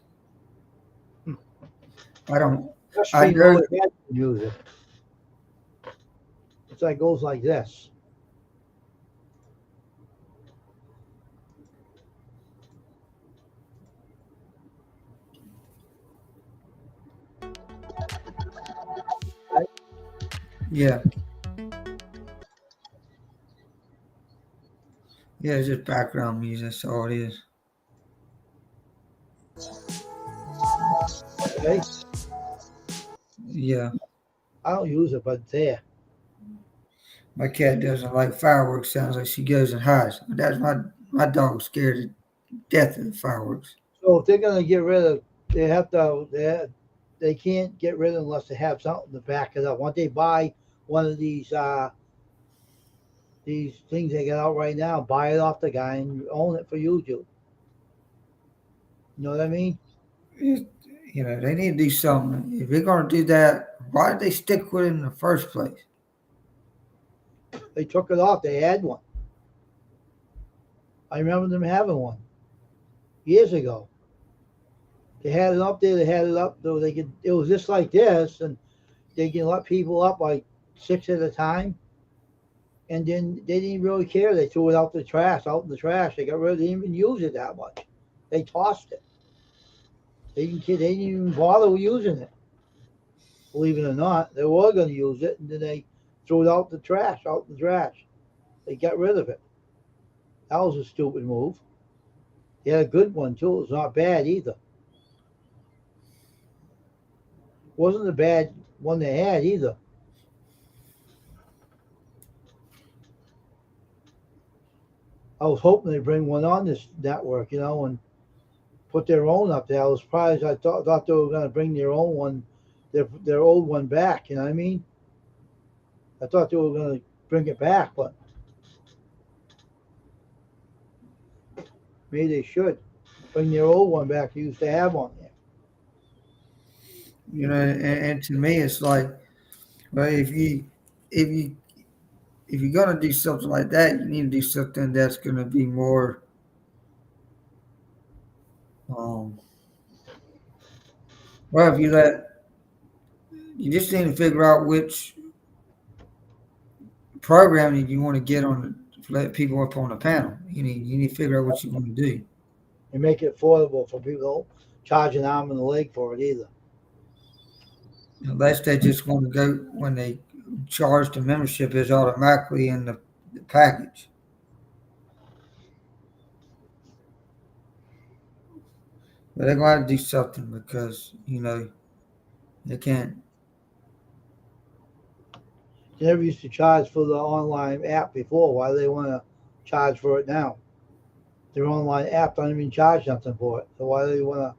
I don't. Just I me know know. it had to use it. It's like goes like this. Yeah, yeah. It's just background music. That's all it is. Okay, Yeah. I don't use it, but it's there. My cat doesn't like fireworks. Sounds like she goes and hides. That's my dog's scared to death of the fireworks. So if they're gonna get rid of, they have to. They can't get rid of it unless they have something to back it up. Once they buy one of these things they got out right now, buy it off the guy and own it for YouTube. You know what I mean? It, you know, they need to do something. If they're going to do that, why did they stick with it in the first place? They took it off. They had one. I remember them having one years ago. They had it up there. They had it up so they could. It was just like this, and they can let people up like 6 at a time. And then they didn't really care. They threw it out in the trash. They got rid of it. They didn't even use it that much. They tossed it. They didn't even bother using it. Believe it or not, they were going to use it, and then they threw it out in the trash. They got rid of it. That was a stupid move. They had a good one too. It was not bad either. Wasn't a bad one they had either. I was hoping they'd bring one on this network, and put their own up there. I was surprised. I thought they were going to bring their own one, their old one back. You know what I mean? I thought they were going to bring it back, but maybe they should bring their old one back they used to have on there. You know, and to me, it's like, well, if you're gonna do something like that, you need to do something that's gonna be more. Um, well, if you just need to figure out which programming you want to get on to let people up on the panel. You need to figure out what you want to do. And make it affordable for people. Don't charge an arm and a leg for it either. Unless they just want to go when they charge the membership is automatically in the package. But they're going to do something because they can't. They never used to charge for the online app before. Why do they want to charge for it now? Their online app don't even charge nothing for it. So why do they want to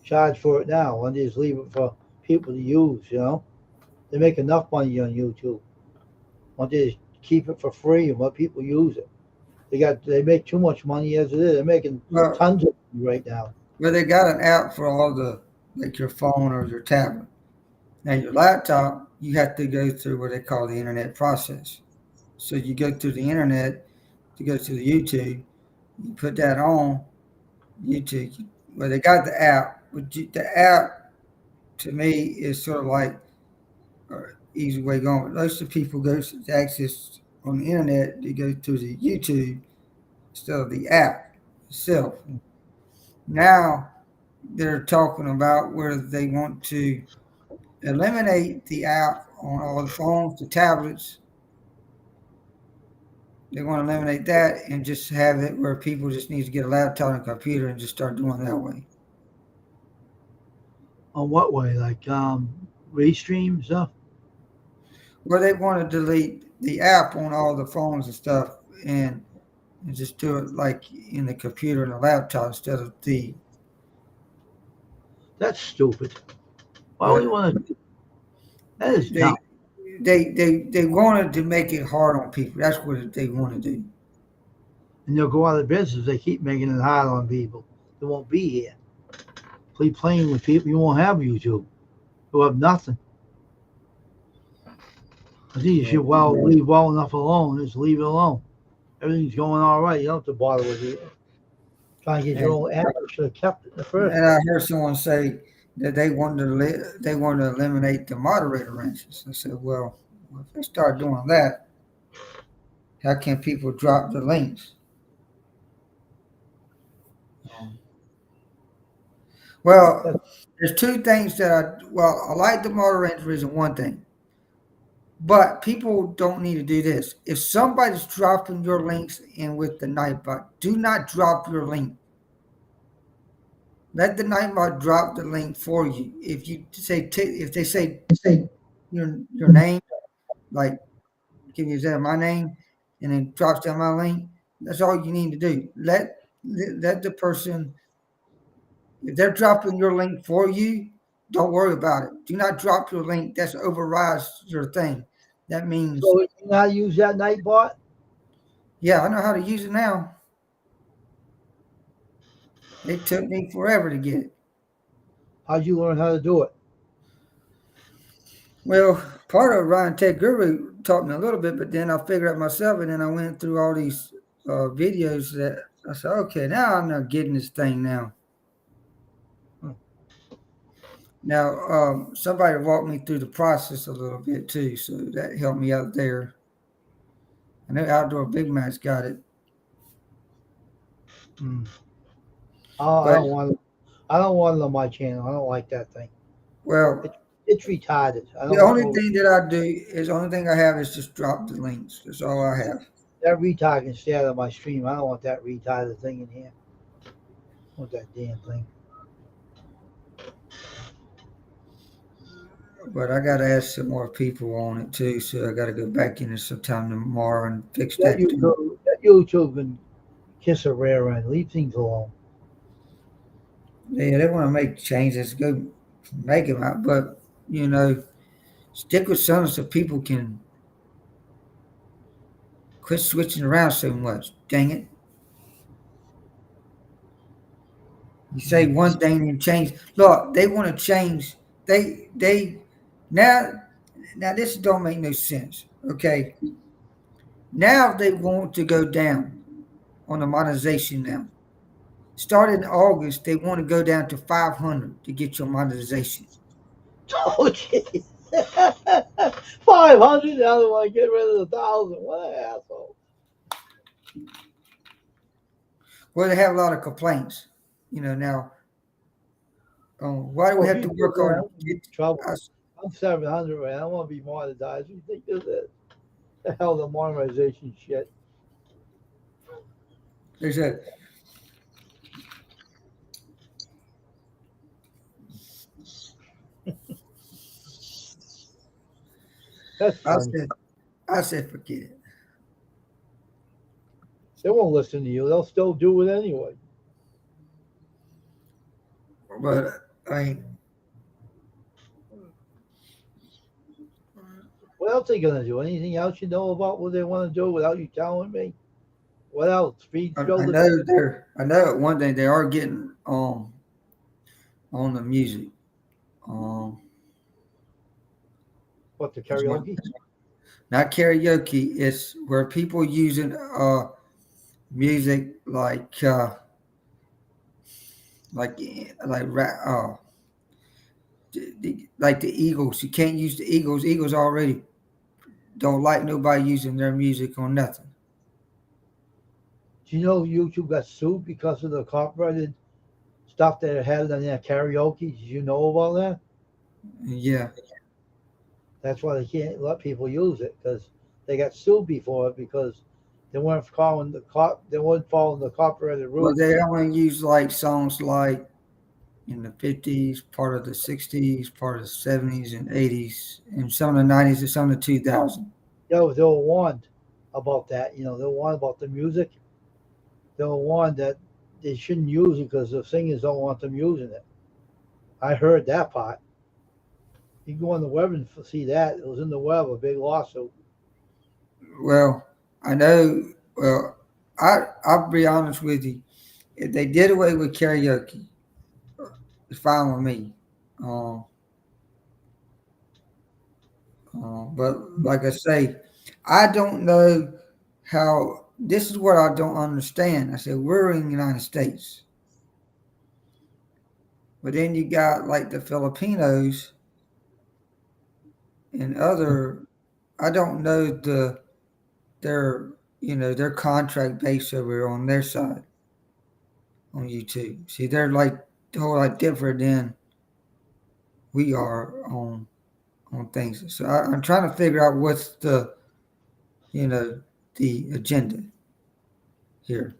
charge for it now? Why don't they just leave it for people to use? They make enough money on YouTube. Why don't they just keep it for free and let people use it? They make too much money as it is. They're making tons of money right now. Well, they got an app for all like your phone or your tablet. Now your laptop, you have to go through what they call the internet process. So you go through the internet to go to the YouTube. You put that on YouTube. Well, they got the app, but the app to me is sort of like an easy way going. Most of the people go to access on the internet. They go through the YouTube instead of the app itself. Now they're talking about where they want to eliminate the app on all the phones, the tablets. They want to eliminate that and just have it where people just need to get a laptop and a computer and just start doing it that way. On what way? Like restream stuff? Well, they want to delete the app on all the phones and stuff and just do it like in the computer and the laptop instead of the. That's stupid. Why would you want to? That is dumb. They wanted to make it hard on people. That's what they want to do. And they'll go out of business. They keep making it hard on people. They won't be here. Keep playing with people. You won't have YouTube. You'll have nothing. I think you should leave well enough alone. Just leave it alone. Everything's going all right. You don't have to bother with it. Trying to get your own app, you should have kept it in the first And I place. heard someone say that they wanted they wanted to eliminate the moderator ranches. I said, well, if they start doing that, how can people drop the links? Well, there's two things that I like the moderator reason one thing, but people don't need to do this. If somebody's dropping your links in with the Nightbot, do not drop your link. Let the Nightbot drop the link for you. If you say if they say your name, like give you that my name, and then drops down my link, that's all you need to do. Let the person, if they're dropping your link for you, don't worry about it. Do not drop your link. That's overrides your thing. That means, So you know how to use that Nightbot? yeah, I know how to use it now. It took me forever to get it. How'd you learn how to do it? Well, part of Ryan Tech Guru taught me a little bit, but then I figured out myself, and then I went through all these videos that I said, okay, now I'm not getting this thing now. Now, somebody walked me through the process a little bit too, so that helped me out there. I know Outdoor Big Match got it. I don't want it. I don't want it on my channel. I don't like that thing. Well, It's retarded. I don't the only know. thing that I do is the only thing I have is just drop the links. That's all I have. That retard can stay out of my stream. I don't want that retarded thing in here. I want that damn thing. But I got to ask some more people on it too, so I got to go back in it sometime tomorrow and fix That that too. YouTube can kiss a rear end. Leave things alone. Yeah, they want to make changes, go make them out, but you know, stick with something so people can quit switching around so much. Dang it! You say one thing and change. Look, they want to change. They now this don't make no sense. Okay, now they want to go down on the monetization now. Starting in August, they want to go down to 500 to get your monetization. Oh, jeez. 500. Now they want to get rid of the 1,000. What an asshole. Well, they have a lot of complaints. You know, now, why do we Well, have to people work are on in trouble. I'm 700 right now. I want to be monetized. What do you think this is? The hell, the monetization shit. They said, That's I funny. said, I said, forget it. They won't listen to you. They'll still do it anyway. But I mean, What else they gonna do? Anything else you know about what they want to do without you telling me? What else? Feed I children? know I know one thing they are getting on the music. What, the karaoke? Not karaoke. It's where people using music like like the Eagles. You can't use the Eagles. Eagles already don't like nobody using their music on nothing. Do you know YouTube got sued because of the copyrighted stuff that it had on their karaoke? Did you know about that? Yeah. That's why they can't let people use it, because they got sued before it because they weren't following the copyrighted Well, rules. they only use like songs like in the 50s, part of the 60s, part of the 70s and 80s, and some of the 90s and some of the 2000s. They were warned about that. They were warned about the music. They were warned that they shouldn't use it because the singers don't want them using it. I heard that part. You can go on the web and see that. It was in the web, a big lawsuit. Well, I know. Well, I'll be honest with you. If they did away with karaoke, it's fine with me. But like I say, I don't know how this is what I don't understand. I said, we're in the United States. But then you got like the Filipinos and other, I don't know their their contract base over on their side on YouTube. See, they're like a whole lot different than we are on things. So I'm trying to figure out what's the the agenda here.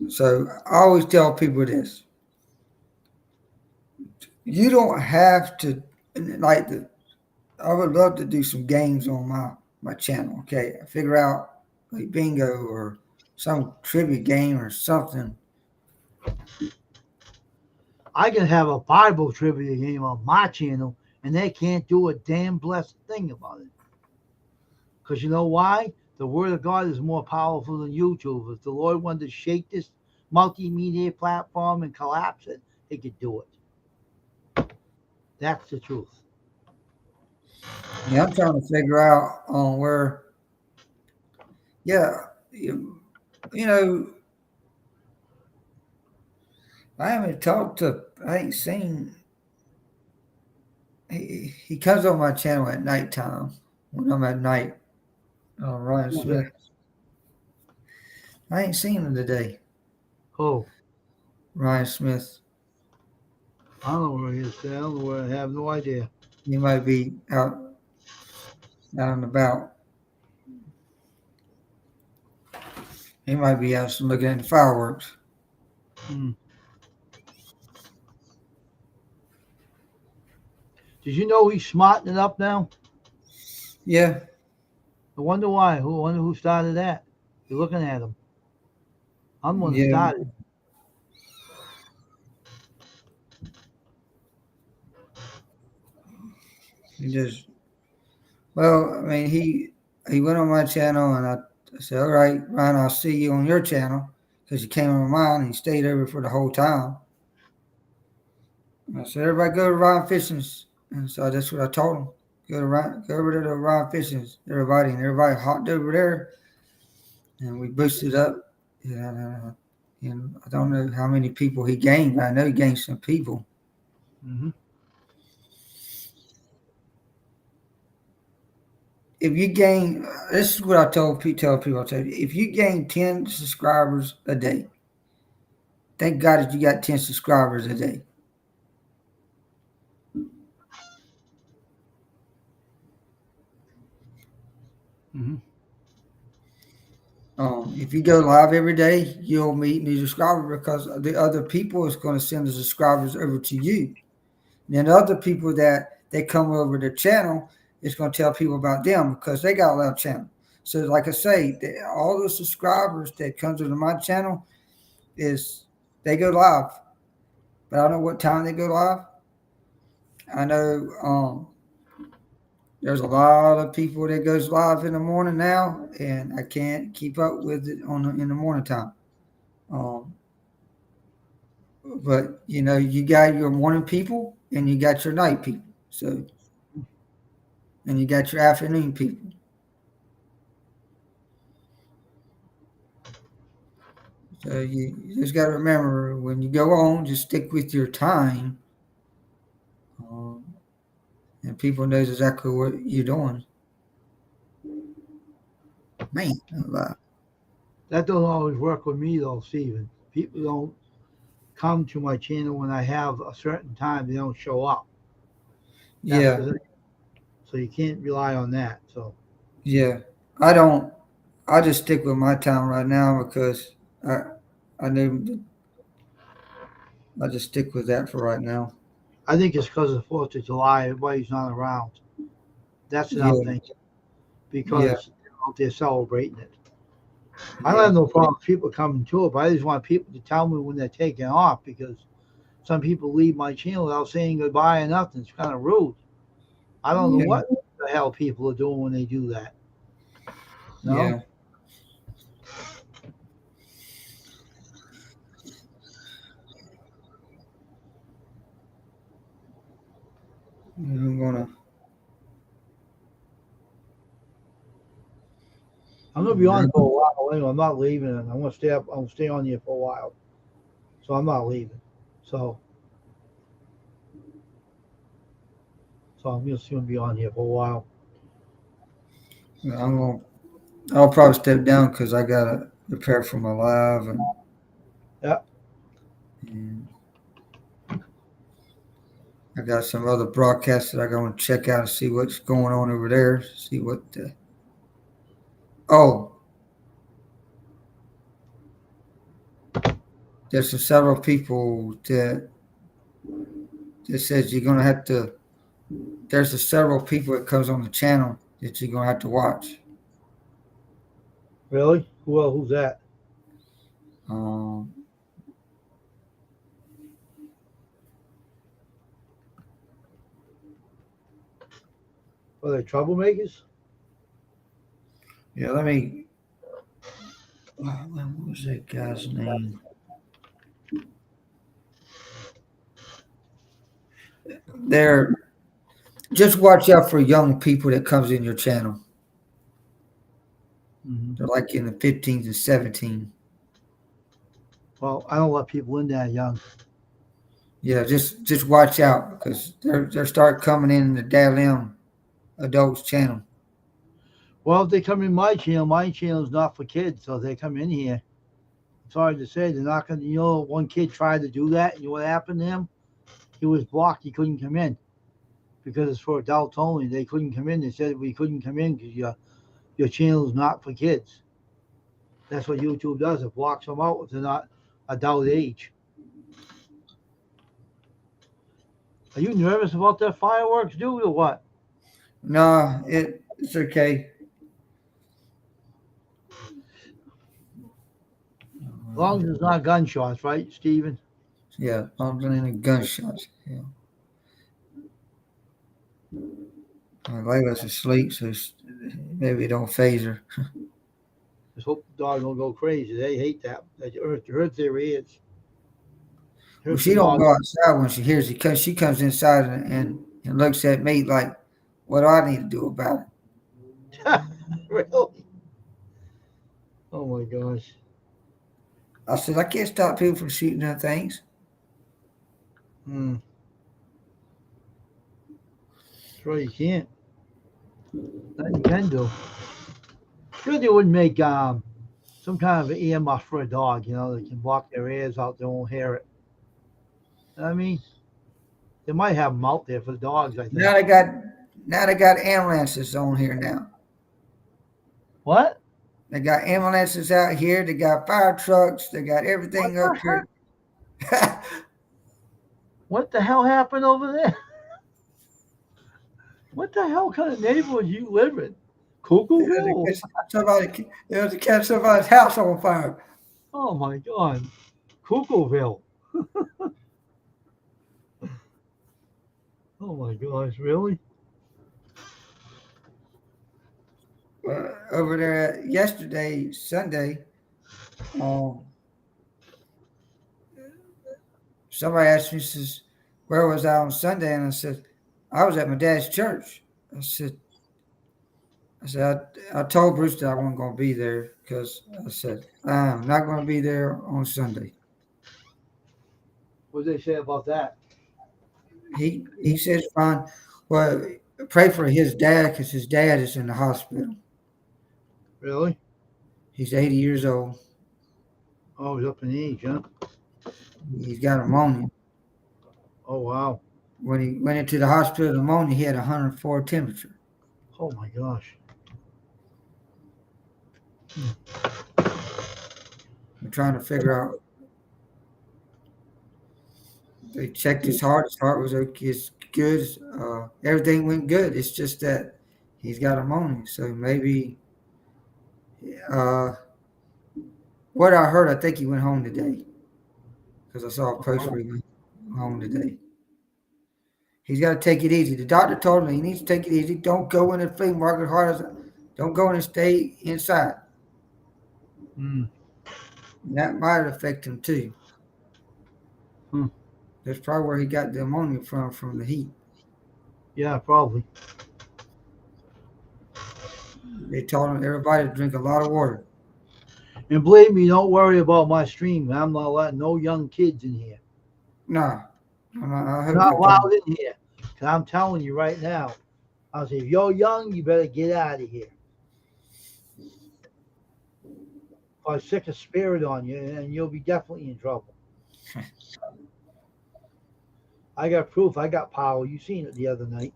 So I always tell people this: you don't have to like the. I would love to do some games on my channel. Okay, I figure out like bingo or some trivia game or something. I can have a Bible trivia game on my channel, and they can't do a damn blessed thing about it. Because you know why? The Word of God is more powerful than YouTube. If the Lord wanted to shake this multimedia platform and collapse it, He could do it. That's the truth. Yeah, I'm trying to figure out on where. Yeah, you know, I haven't talked to. I ain't seen. He comes on my channel at nighttime when I'm at night. Ryan Smith. I ain't seen him today. Oh, Ryan Smith. I don't know where he is. I don't know where. I have no idea. He might be out and about. He might be out looking at the fireworks. Hmm. Did you know he's smartening it up now? Yeah. I wonder why. I wonder who started that? You're looking at him. I'm the one that Yeah. started. He just. Well, I mean, he went on my channel, and I said, "All right, Ryan, I'll see you on your channel," because he came on mine and he stayed over for the whole time. And I said, "Everybody go to Ryan Fishing's," and so that's what I told him. Go over to the Ryan Fishing's, everybody, and everybody hopped over there, and we boosted up. Yeah, and I don't know how many people he gained, but I know he gained some people. Mm-hmm. If you gain, this is what I tell people. If you gain 10 subscribers a day, thank God that you got 10 subscribers a day. Mm-hmm. If you go live every day, you'll meet new subscribers because the other people is going to send the subscribers over to you. And then other people that they come over the channel, it's going to tell people about them because they got a live channel. So, like I say, all the subscribers that come to my channel they go live, but I don't know what time they go live. I know there's a lot of people that goes live in the morning now, and I can't keep up with it in the morning time. But you got your morning people and you got your night people. So, and you got your afternoon people. So you just got to remember when you go on, just stick with your time, and people knows exactly what you're doing. Man, That doesn't always work with me though, Steven. People don't come to my channel when I have a certain time. They don't show up. That's yeah, the thing. So you can't rely on that. So yeah. I don't. I just stick with my time right now because I know I just stick with that for right now. I think it's because of the 4th of July. Everybody's not around. That's what I'm Yeah, thinking. yeah, Because they're celebrating it. I don't yeah, have no problem with people coming to it, but I just want people to tell me when they're taking off because some people leave my channel without saying goodbye or nothing. It's kind of rude. I don't know yeah, what the hell people are doing when they do that. No? yeah. I'm gonna. I'm gonna be on for a while. Anyway, I'm not leaving, and I'm gonna stay up. I'm gonna stay on here for a while, so I'm not leaving. So, I'm just gonna be on here for a while. I'm gonna. I'll probably step down because I gotta prepare for my live Yeah. and I got some other broadcasts that I go and check out and see what's going on over there. See what. Oh, there's several people that says you're gonna have to. There's several people that comes on the channel that you're gonna have to watch. Really? Who's that? Um, Are they troublemakers? yeah, let me. What was that guy's name? They're just watch out for young people that comes in your channel. Mm-hmm. They're like in the 15s and 17. Well, I don't let people in that young. Yeah, just watch out because they're start coming in the Dalim adults channel. Well, if they come in my channel is not for kids, so if they come in here. Sorry to say, they're not gonna. One kid tried to do that. You know what happened to him? He was blocked. He couldn't come in because it's for adults only. They couldn't come in. They said we couldn't come in because your channel is not for kids. That's what YouTube does. It blocks them out if they're not adult age. Are you nervous about that fireworks, dude, or what? No, it's okay. As long as it's not gunshots, right, Steven? Yeah, bumping into gunshots. Yeah. Layla's asleep, so maybe it don't phase her. Just hope the dog don't go crazy. They hate that. They hurt their ears. Well, she don't go outside when she hears it because she comes inside and looks at me like, what do I need to do about it? Really? Oh my gosh. I said, I can't stop people from shooting at things. That's right, you can't. Nothing you can do. Sure, they wouldn't make some kind of an earmuff for a dog, that can block their ears out, they won't hear it. I mean, they might have them out there for the dogs, I think. Now they got ambulances on here now. What? They got ambulances out here. They got fire trucks. They got everything up here. What the hell happened over there? What the hell kind of neighborhood you live in? Cuckooville? They had to catch somebody's house on fire. Oh my God. Cuckooville. Oh my gosh, really? Over there yesterday, Sunday, somebody asked me, says, where was I on Sunday? And I said, I was at my dad's church. I said, I told Bruce that I wasn't going to be there because I said, I'm not going to be there on Sunday. What did they say about that? He says, fine. Well, pray for his dad because his dad is in the hospital. Really? He's 80 years old. Oh, he's up in age, huh? He's got pneumonia. Oh, wow. When he went into the hospital, pneumonia, he had 104 temperature. Oh my gosh. We're trying to figure out. They checked his heart. His heart was okay. It's good. Everything went good. It's just that he's got pneumonia. So maybe, what I heard, I think he went home today. Because I saw a post where he went home today. He's got to take it easy. The doctor told him he needs to take it easy. Don't go in the flea market hard. Don't go in and stay inside. That might affect him too. That's probably where he got the ammonia from the heat. Yeah, probably. They told everybody to drink a lot of water. And believe me, don't worry about my stream. I'm not letting no young kids in here. No, I They're hope not they allowed don't. in here. 'Cause I'm telling you right now. I'll say, if you're young, you better get out of here. Or I sick a spirit on you, and you'll be definitely in trouble. I got proof. I got power. You seen it the other night.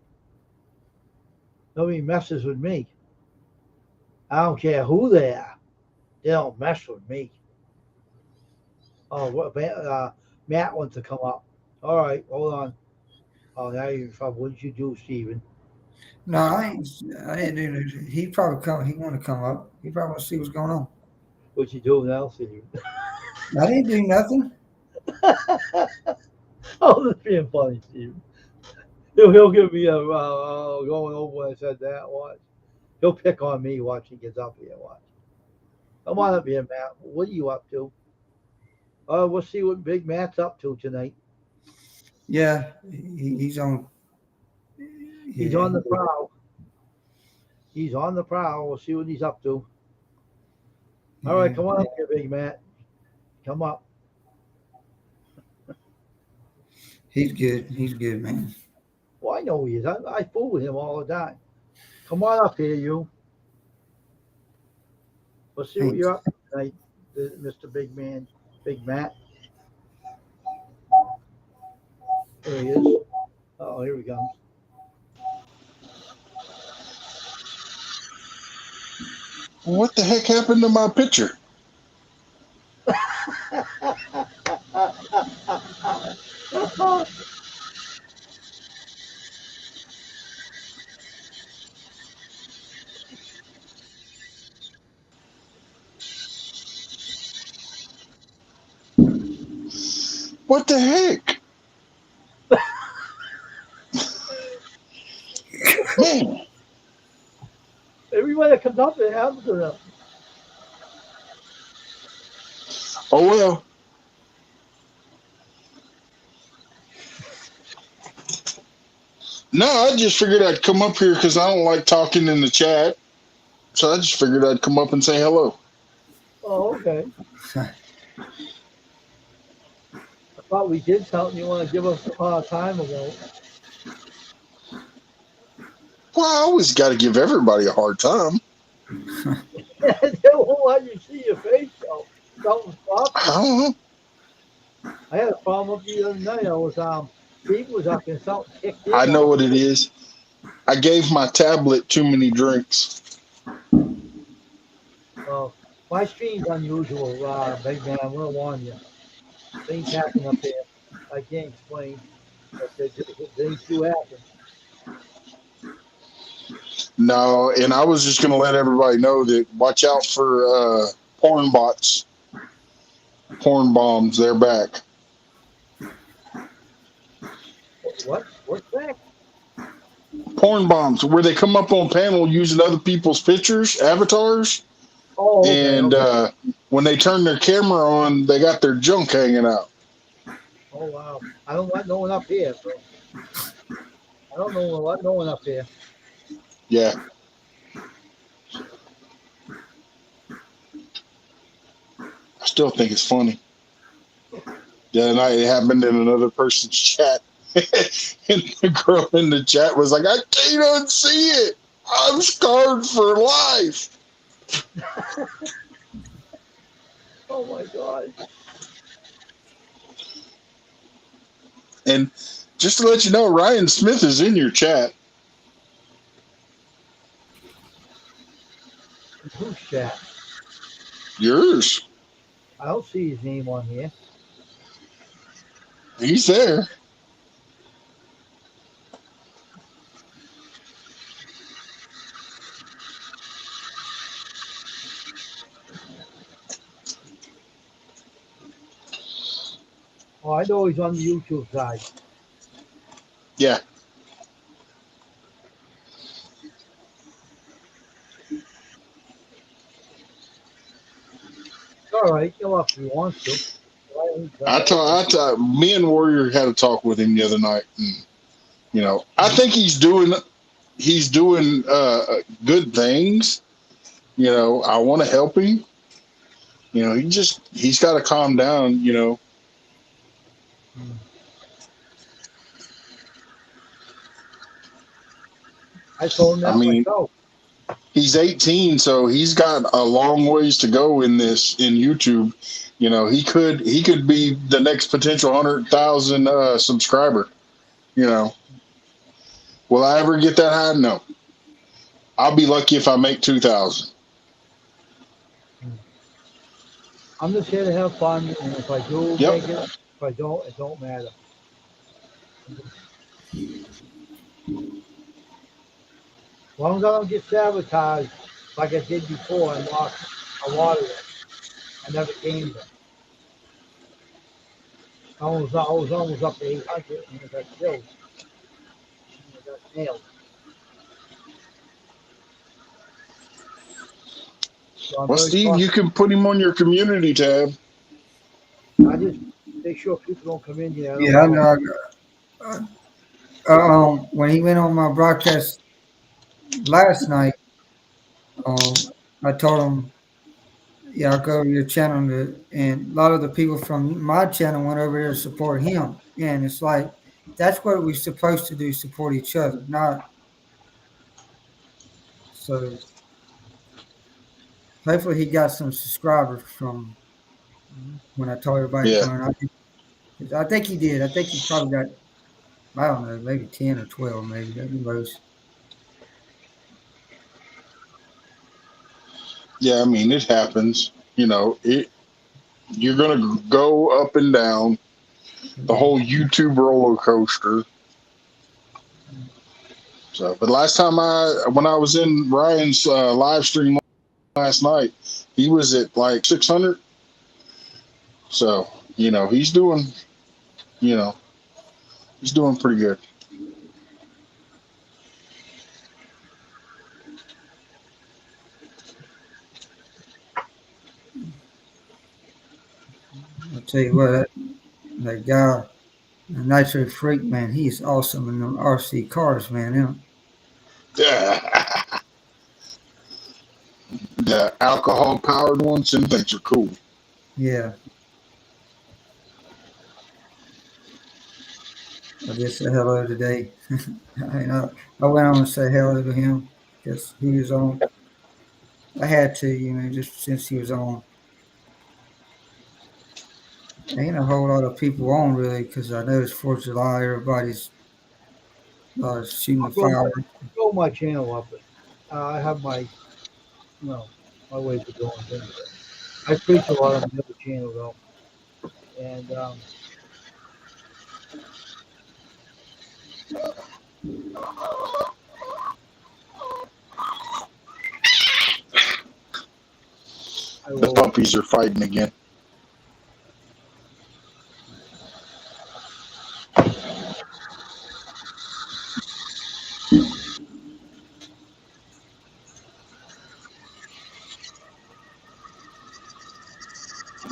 Nobody messes with me. I don't care who they are. They don't mess with me. Oh, Matt wants to come up. All right, hold on. Oh, now you're in trouble. What did you do, Steven? No, I didn't do that. He probably come. He want to come up. He probably want to see what's going on. What you doing now, Steven? I didn't do nothing. Oh, this being funny, Steven. He'll give me a going over when I said that. Watch. He'll pick on me. Watch. He gets up here. Watch. Come on up here, Matt. What are you up to? We'll see what Big Matt's up to tonight. Yeah, he's on. He's Yeah. on the prowl. He's on the prowl. We'll see what he's up to. All right, Yeah. come on up here, Big Matt. Come up. He's good. He's good, man. Well, I know he is. I fool with him all the time. Come on up here, you. Let's see what you're up to tonight, Mr. Big Man, Big Matt. There he is. Oh, here he comes. What the heck happened to my picture? What the heck? Man, Everybody that comes up, it happens to them. oh well. No, I just figured I'd come up here because I don't like talking in the chat. So I just figured I'd come up and say hello. Oh, okay. I thought we did something you want to give us time ago. Well, I always got to give everybody a hard time. They won't let you see your face, though. Something's up. I don't know. I had a problem up the other night. I was Steve was up and something kicked in. I know what it is. I gave my tablet too many drinks. Well, my stream's unusual, Big Man. I'm gonna warn you. Things happen up there. I can't explain, but things do happen. No, and I was just going to let everybody know that watch out for porn bots, porn bombs. They're back. What? What's that? Porn bombs, where they come up on panel using other people's pictures, avatars, Oh, okay, and okay. when they turn their camera on, they got their junk hanging out. Oh wow! I don't let no one up here, bro. I don't know let no one up here. Yeah. I still think it's funny. The other night it happened in another person's chat. And the girl in the chat was like, I can't unsee it. I'm scarred for life. Oh my god! And just to let you know, Ryan Smith is in your chat. Who's chat? Yours. I don't see his name on here. He's there. Oh, I know he's on the YouTube side. Yeah. All right, come up if you want to. Me and Warrior had a talk with him the other night. And, I think he's doing he's doing good things. You know, I want to help him. You know, he's got to calm down. You know, I told him I that mean, myself. he's 18, so he's got a long ways to go in YouTube. You know, he could be the next potential 100,000 subscriber. You know, will I ever get that high? No. I'll be lucky if I make 2,000. I'm just here to have fun, and if I do Yep. make it, if I don't, it don't matter. As long as I don't get sabotaged like I did before and lost a lot of it, I never gained it. I was almost up to 800 and I got killed. And I got nailed. So I'm Well, very Steve, you cautious. can put him on your community tab. I just make sure people don't come in here. I don't Yeah, I want know. When he went on my broadcast last night, I told him, "Yeah, I'll go to your channel," and a lot of the people from my channel went over there to support him. And it's like that's what we're supposed to do: support each other, not so. Hopefully, he got some subscribers from when I told everybody to Yeah. join. I think he did. I think he probably got, I don't know, maybe 10 or 12, maybe at the most. Yeah, I mean, it happens. You know, you're going to go up and down the whole YouTube roller coaster. So, but last time when I was in Ryan's live stream last night, he was at like 600. So, you know, you know, he's doing pretty good. I'll tell you what, that guy, the Nitro Freak, man, he's awesome in them RC cars, man. Yeah. The alcohol powered ones, and things are cool. Yeah. I just said hello today. I went on and said hello to him because he was on. I had to, just since he was on. Ain't a whole lot of people on really because I know it's 4th of July. Everybody's shooting I'll the fire. grow my channel up. I have my ways of doing things. I preach a lot on the other channel though, and I The will. puppies are fighting again.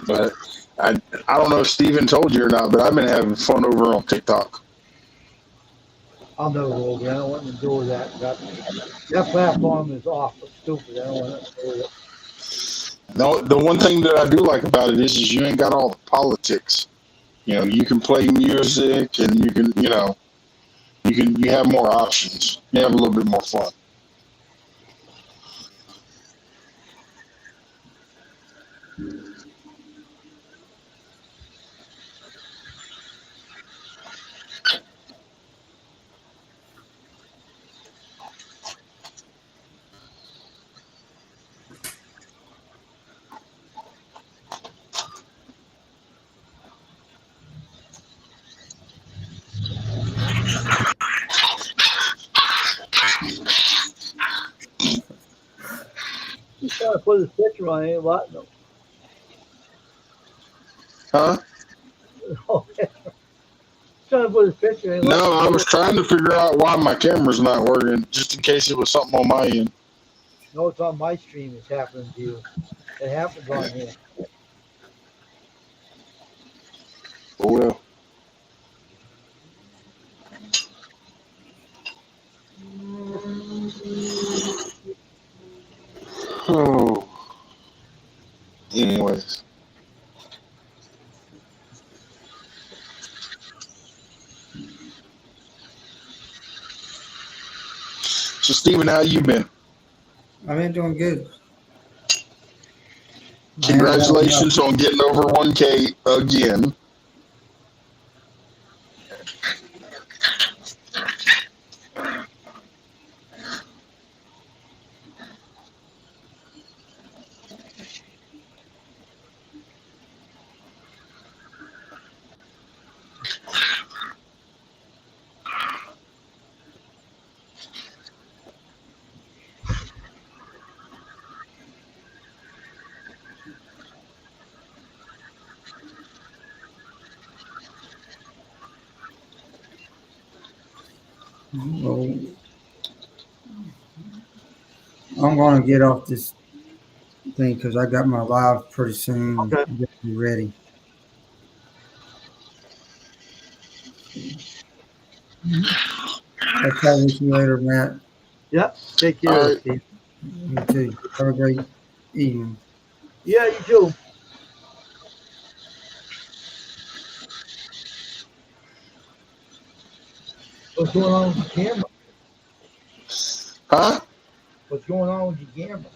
But I don't know if Steven told you or not, but I've been having fun over on TikTok. I'll never go over. I don't want to do with that. That platform is awful, stupid. I don't want to do with it. No, the one thing that I do like about it is you ain't got all the politics. You know, you can play music and you have more options. You have a little bit more fun. He's trying to put his picture on. Ain't letting him. Huh? Trying to put his picture. Ain't letting No, I him. was trying to figure out why my camera's not working, just in case it was something on my end. No, it's on my stream. It's happening to you. It happens on here. Oh well. Oh. Anyways. So, Steven, how you been? I've been doing good. Congratulations on getting over 1K again. Well, I'm going to get off this thing because I got my live pretty soon. Okay. Get me ready. I'll talk with you later, Matt. Yep. Take care, All right. Steve. You too. Have a great evening. Yeah, you too. What's going on with your camera? Huh? What's going on with your camera?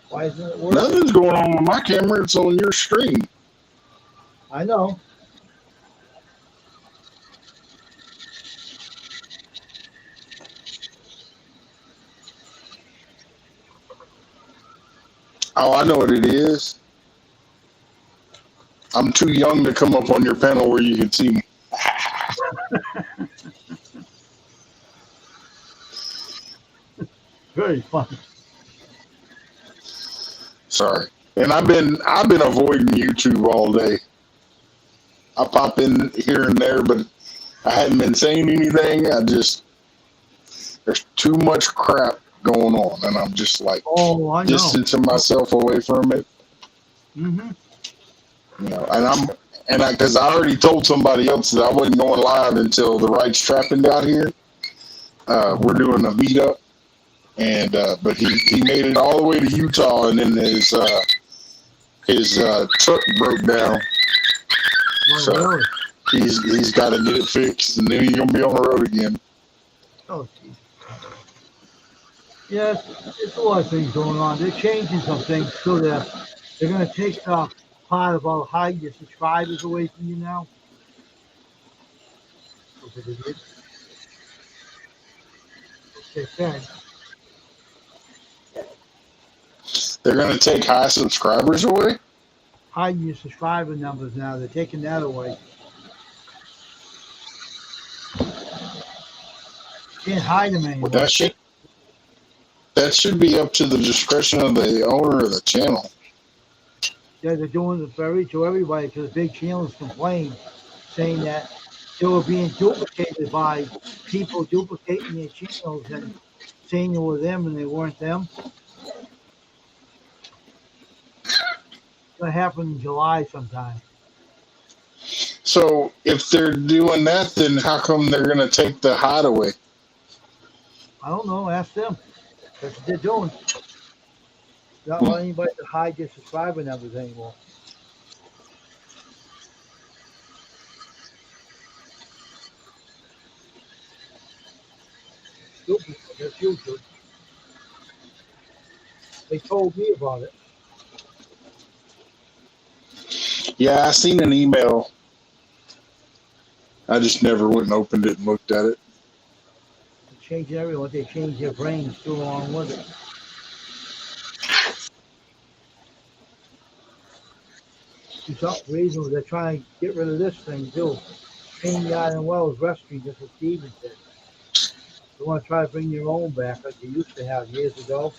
Why isn't it working? Nothing's going on with my camera. It's on your screen. I know. Oh, I know what it is. I'm too young to come up on your panel where you can see me. Very funny. Sorry. And I've been avoiding YouTube all day. I pop in here and there, but I hadn't been saying anything. There's too much crap going on, and I'm just like Oh, I know. distancing myself away from it. Mm-hmm. You know, because I already told somebody else that I wasn't going live until the Right Strapping got here. We're doing a meetup, and but he made it all the way to Utah, and then his truck broke down, so really? he's got to get it fixed, and then he's gonna be on the road again. Oh, geez. Yeah, it's a lot of things going on. They're changing some things so that they're going to take part about hiding your subscribers away from you now. Okay, they did. They said. They're gonna take high subscribers away. Hiding your subscriber numbers now. They're taking that away. Can't hide them anymore. That should be up to the discretion of the owner of the channel. Yeah, they're doing it to everybody because big channels complained, saying that they were being duplicated by people duplicating their channels and saying they were them and they weren't them. It's going to happen in July sometime. So if they're doing that, then how come they're gonna take the hideaway? I don't know. Ask them. That's what they're doing. Not letting anybody to hide their subscriber numbers anymore. Stupid. That's YouTube. They told me about it. Yeah, I seen an email. I just never went and opened it and looked at it. They're changing everyone. They change their brains too along with it. For some reason, they're trying to get rid of this thing too. StreamYard and Wells Rescue, just as Steven said. They want to try to bring your own back like they used to have years ago.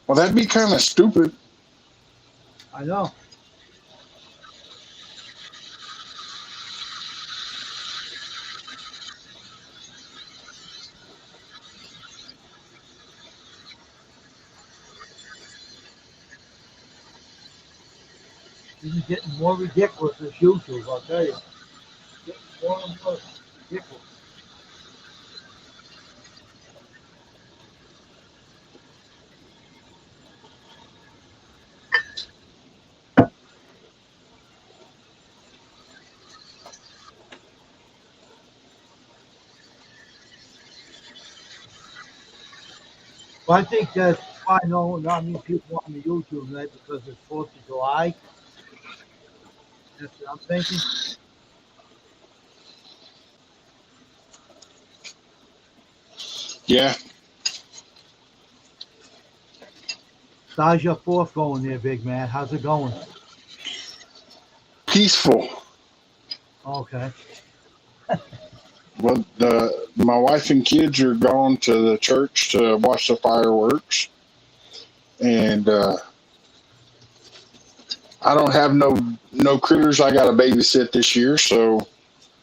Well, that'd be kind of stupid. I know. This is getting more ridiculous as YouTube, I'll tell you. Getting more and more ridiculous. Well, I think that's why not many people on the YouTube night because it's 4th of July. That's what I'm thinking. Yeah. So how's your 4th going there, big man? How's it going? Peaceful. Okay. Well, my wife and kids are gone to the church to watch the fireworks, and I don't have no critters I got to babysit this year, so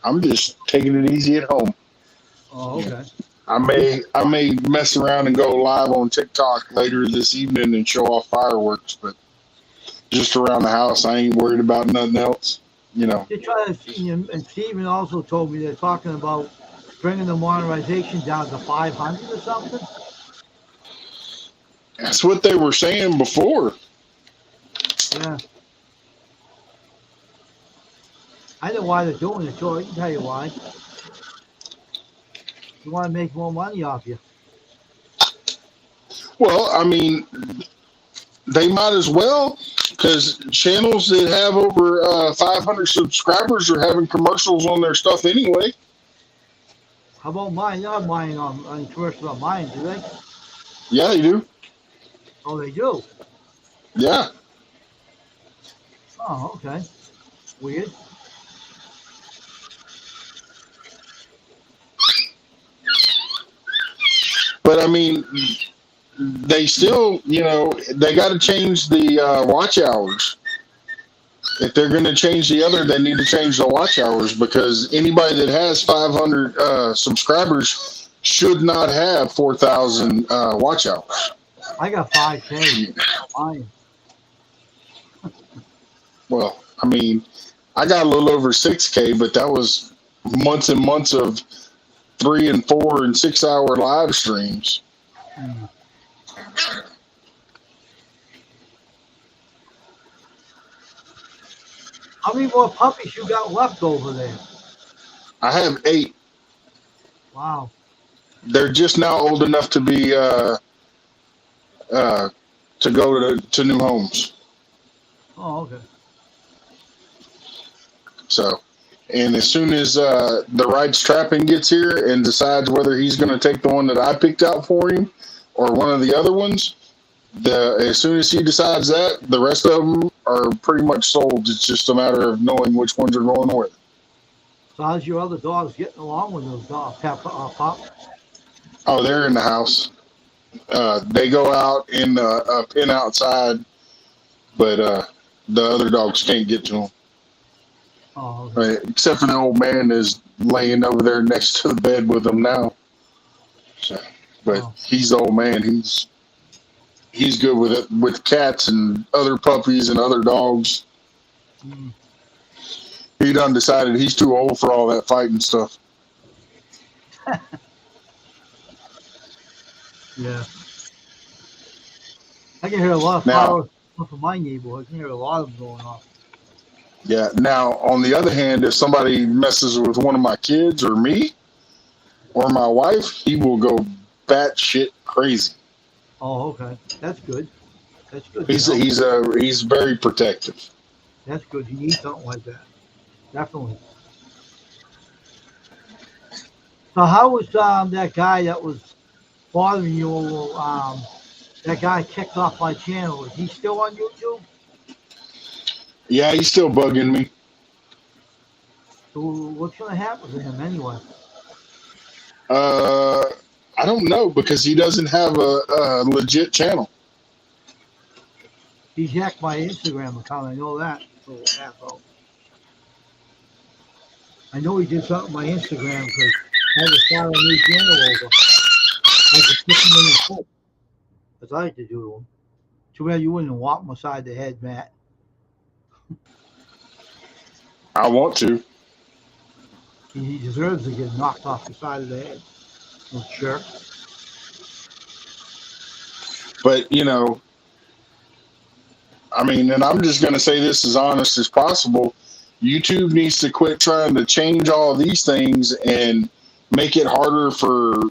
I'm just taking it easy at home. Oh, okay. I may mess around and go live on TikTok later this evening and show off fireworks, but just around the house, I ain't worried about nothing else. You know. They're trying to see, and Steven also told me they're talking about bringing the monetization down to 500 or something. That's what they were saying before. Yeah. I know why they're doing it, Joe. I can tell you why. They want to make more money off you. Well, I mean, they might as well, because channels that have over 500 subscribers are having commercials on their stuff anyway. How about mine? They're not mine on commercial on mine, do they? Yeah, they do. Oh, they do? Yeah. Oh, okay. Weird. But I mean, they still, they got to change the watch hours. If they're going to change the other, they need to change the watch hours, because anybody that has 500 subscribers should not have 4,000 watch hours. I got 5K. Mine. Well, I mean, I got a little over 6K, but that was months and months of 3 and 4 and 6 hour live streams. Hmm. How many more puppies you got left over there? I have 8. Wow. They're just now old enough to be to go to new homes. Oh, okay. So, and as soon as the right strapping gets here and decides whether he's going to take the one that I picked out for him or one of the other ones, as soon as he decides that, the rest of them are pretty much sold. It's just a matter of knowing which ones are going where. So how's your other dogs getting along with those dogs? Pop? Oh, they're in the house. They go out in a pen outside, but the other dogs can't get to them. Oh, okay. Except for the old man is laying over there next to the bed with them now. So, but he's the old man. He's good with it, with cats and other puppies and other dogs. Mm. He done decided he's too old for all that fighting stuff. Yeah. I can hear a lot of fireworks from my neighborhood. I can hear a lot of them going off. Yeah. Now, on the other hand, if somebody messes with one of my kids or me or my wife, he will go batshit crazy. Oh, okay. That's good. That's good. He's very protective. That's good. You need something like that. Definitely. So how was that guy that was bothering you? That guy kicked off my channel. Is he still on YouTube? Yeah, he's still bugging me. So what's going to happen to him anyway? I don't know, because he doesn't have a legit channel. He hacked my Instagram account. I know that. Little asshole. I know he did something on my Instagram because I had to start a new channel over. I could stick him in the foot. That's what I like to do to him. Too bad you wouldn't whop him aside the head, Matt. I want to. He deserves to get knocked off the side of the head. Little jerk. But I mean, and I'm just going to say this as honest as possible. YouTube needs to quit trying to change all these things and make it harder for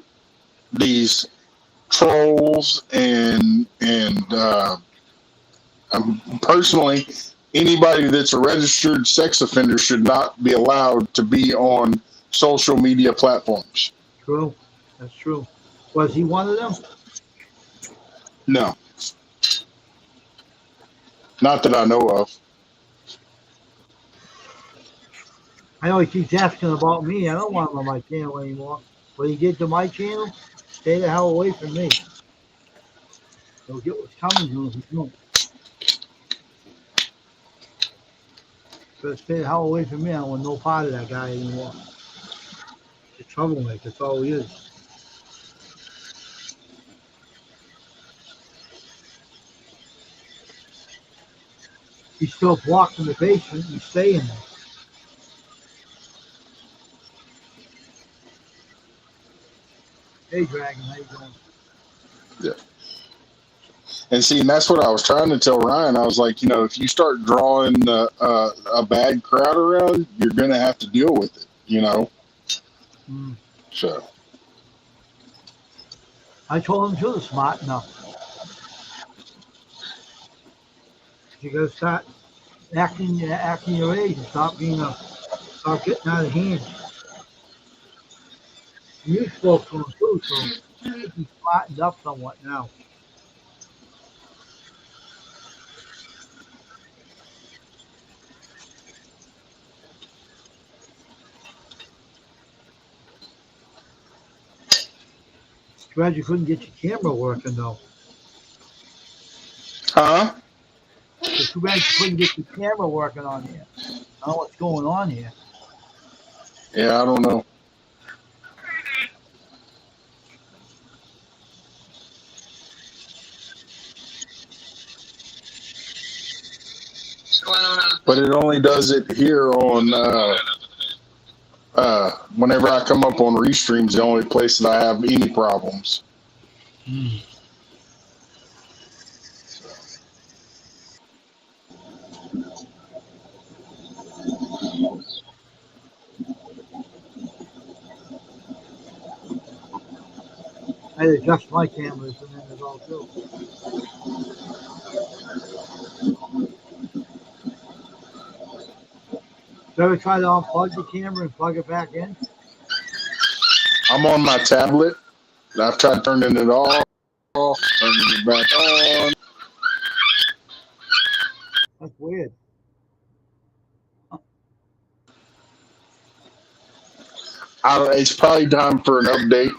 these trolls personally, anybody that's a registered sex offender should not be allowed to be on social media platforms. True. That's true. Was he one of them? No, not that I know of. I know he keeps asking about me. I don't want him on my channel anymore. When he get to my channel, stay the hell away from me. He'll get what's coming to him if he don't. So stay the hell away from me. I don't want no part of that guy anymore. He's a troublemaker. That's all he is. He's still blocked in the basement. He's staying there. Hey, Dragon, how you doing? Yeah. And see, and that's what I was trying to tell Ryan. I was like, if you start drawing a bad crowd around, you're going to have to deal with it, Mm. So. I told him to smart enough. You gotta start acting your age and stop getting out of hand. You spoke to him too, so I think he's smartened up somewhat now. Glad you couldn't get your camera working though. Huh? It's too bad you couldn't get your camera working on here. I don't know what's going on here. Yeah, I don't know. But it only does it here on whenever I come up on Restream's the only place that I have any problems. Mm. I adjust my cameras and then it's all too. You ever try to unplug the camera and plug it back in? I'm on my tablet. I've tried turning it off, turning it back on. That's weird. It's probably time for an update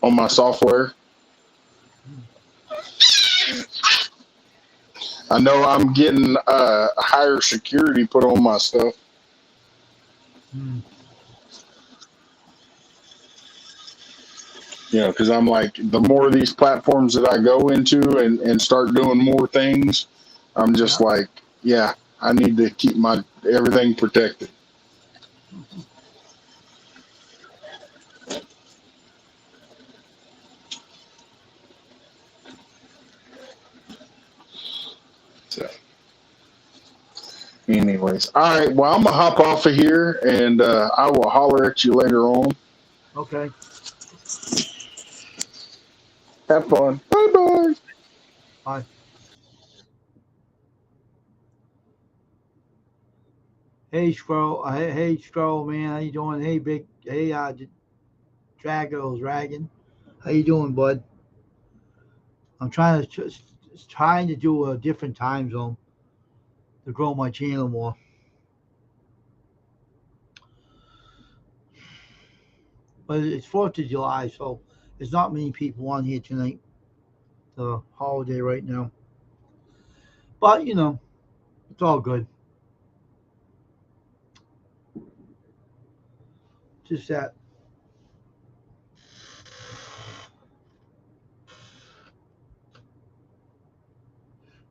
on my software. I know I'm getting higher security put on my stuff. Mm. Because I'm like, the more of these platforms that I go into and start doing more things, I'm just like, yeah, I need to keep my everything protected. So, anyways, all right. Well, I'm gonna hop off of here, and I will holler at you later on. Okay. Have fun. Bye-bye. Bye. Hey, Scroll, man. How you doing? Hey, Dragon. How you doing, bud? I'm trying to do a different time zone to grow my channel more. But it's 4th of July, so there's not many people on here tonight. The holiday right now. But, it's all good. Just that.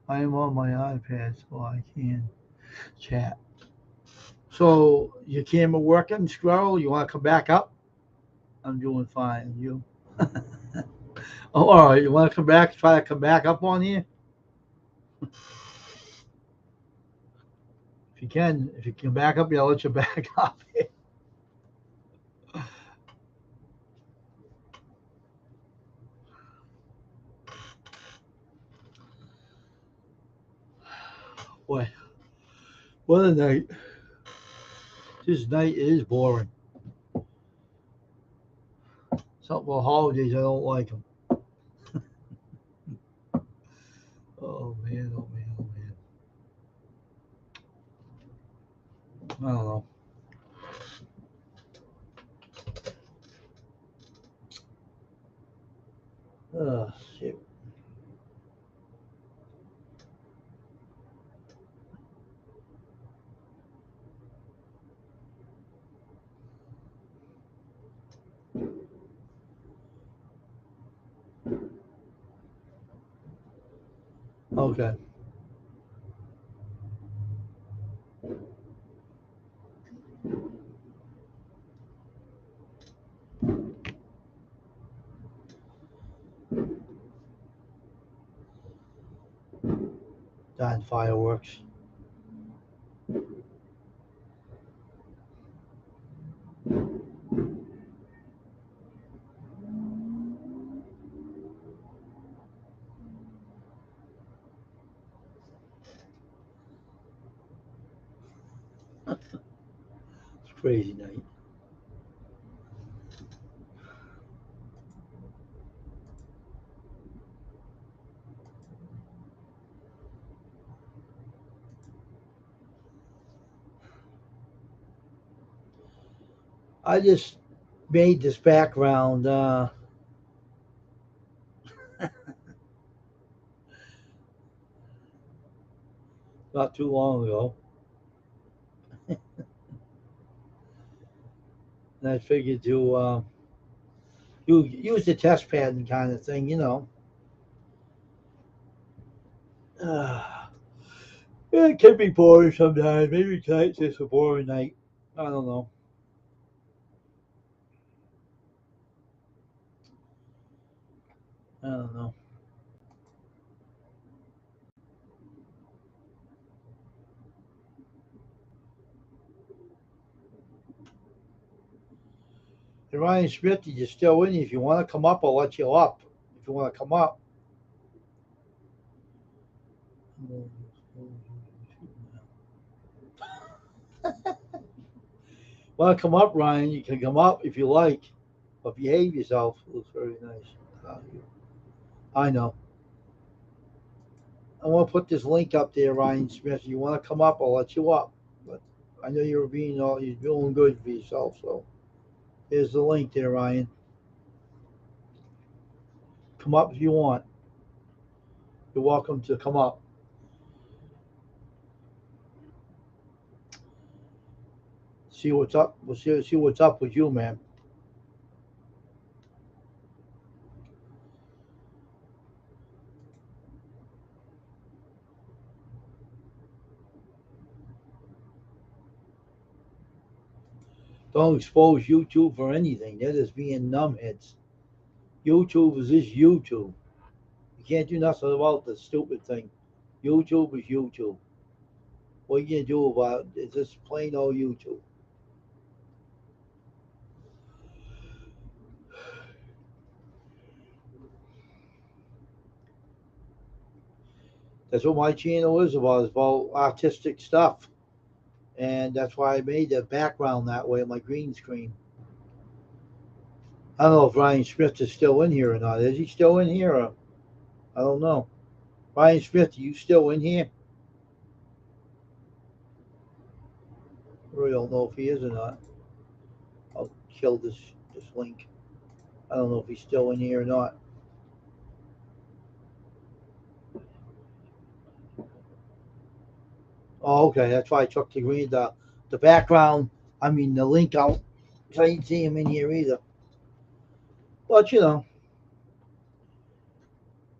I am on my iPad, so I can chat. So your camera working, Squirrel? You want to come back up? I'm doing fine. You? Oh, all right. You want to come back? Try to come back up on here. If you can, if you can back up, yeah, I'll let you back up. Boy, what a night. This night is boring. Something about holidays, I don't like them. Oh man, oh man, oh man. I don't know. Shit. Okay. Darn fireworks. It's a crazy night. I just made this background not too long ago. And I figured to you use the test pad and kind of thing, you know. It can be boring sometimes. Maybe tonight's just a boring night. I don't know. I don't know. And Ryan Smith, you're still in. If you want to come up, I'll let you up. If you want to come up. Want to come up, Ryan? You can come up if you like, but behave yourself. It looks very nice. I know. I want to put this link up there, Ryan Smith. You want to come up? I'll let you up. But I know you're doing good for yourself. So here's the link there, Ryan. Come up if you want. You're welcome to come up. See what's up. We'll see what's up with you, man. Don't expose YouTube for anything. They're just being numbheads. YouTube is just YouTube. You can't do nothing about the stupid thing. YouTube is YouTube. What you can do about it is just plain old YouTube. That's what my channel is about. It's about artistic stuff. And that's why I made the background that way on my green screen. I don't know if Ryan Smith is still in here or not. Is he still in here? Or, I don't know. Ryan Smith, are you still in here? I really don't know if he is or not. I'll kill this link. I don't know if he's still in here or not. Oh, okay. That's why I took the background. I mean the link out. So I didn't see him in here either. But you know,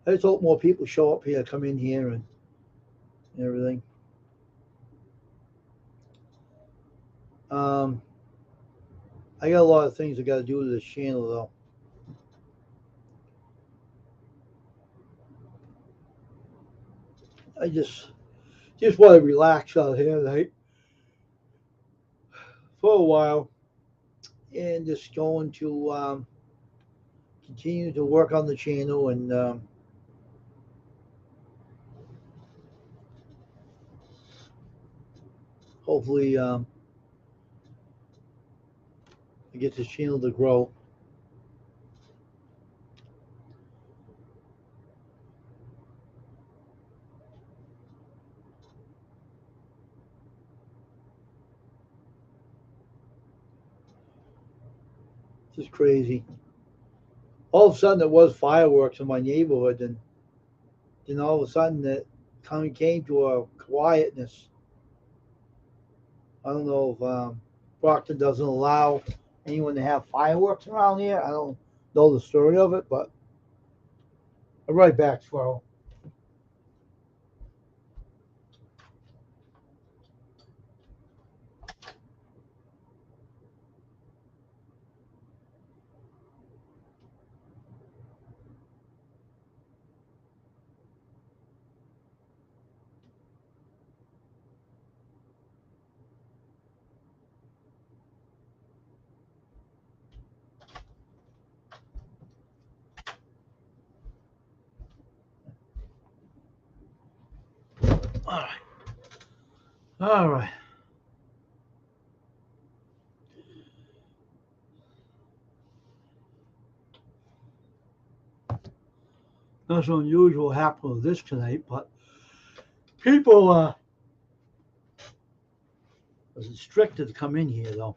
I just hope more people show up here, come in here, and everything. I got a lot of things I got to do with this channel though. I just want to relax out here tonight for a while, and just going to continue to work on the channel and hopefully I get this channel to grow. It's just crazy. All of a sudden, there was fireworks in my neighborhood, and then all of a sudden, it kind of came to a quietness. I don't know if Brockton doesn't allow anyone to have fireworks around here. I don't know the story of it, but I'm right back, Squirrel. All right. All right. Nothing unusual happened with this tonight, but people was restricted to come in here though.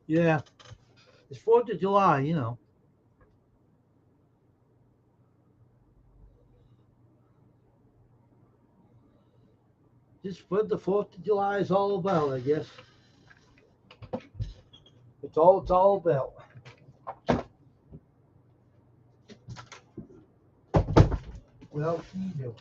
Yeah, it's 4th of July, you know. Just what the 4th of July is all about, I guess. It's all about. What else can you do?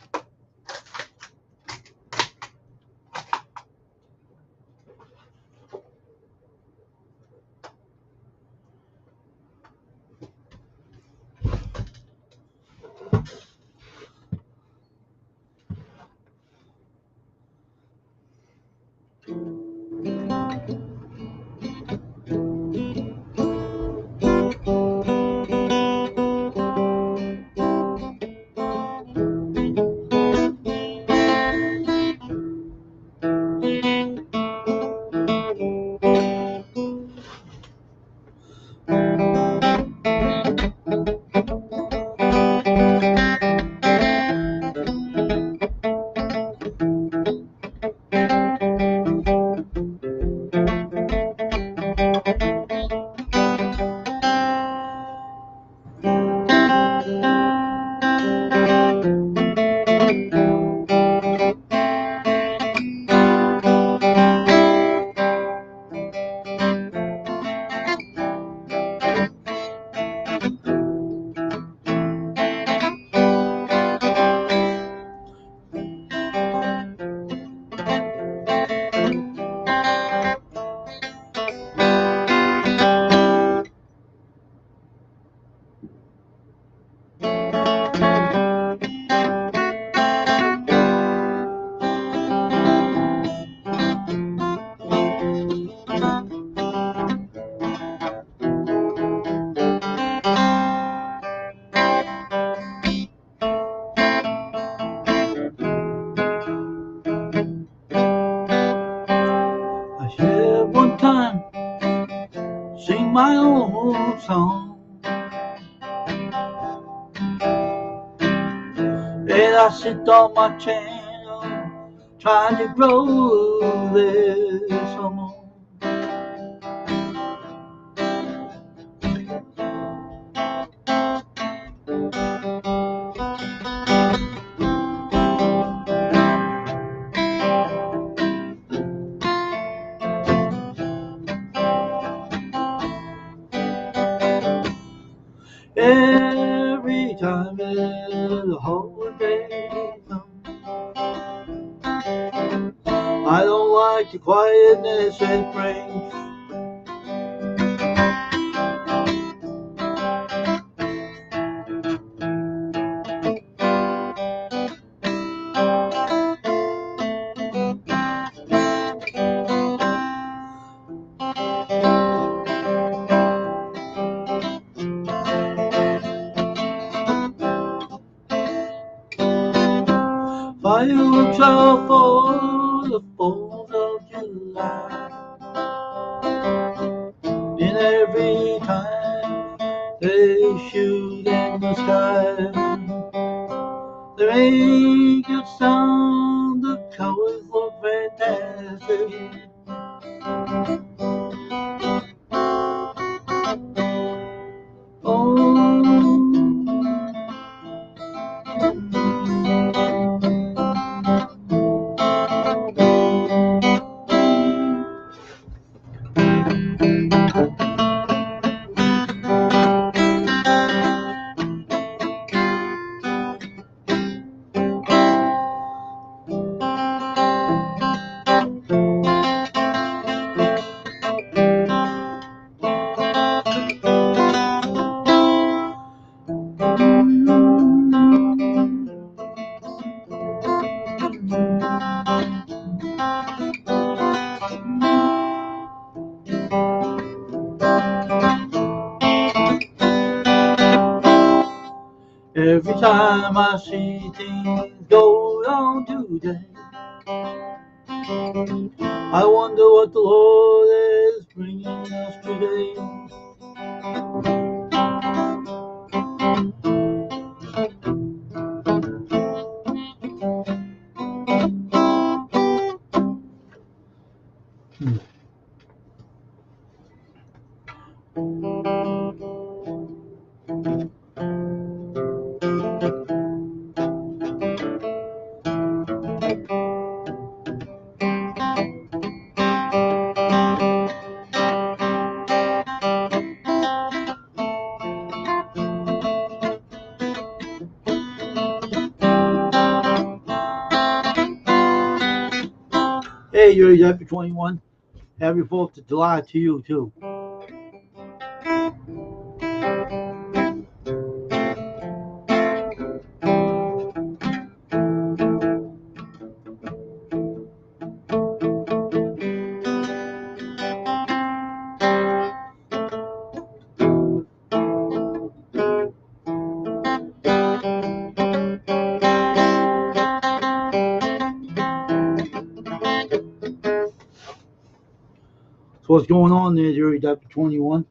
I said one time, sing my old song. And I sit on my channel, trying to grow this song. Every time it like the quietness it brings. Fireworks are for the 4th of July. And every time they shoot in the sky, they make a sound, the colors look fantastic. Every time I see things go on today, I wonder what the Lord is bringing us today. Hey, you're Happy 21. Happy 4th of July to you, too. So what's going on there, Jerry Happy 21?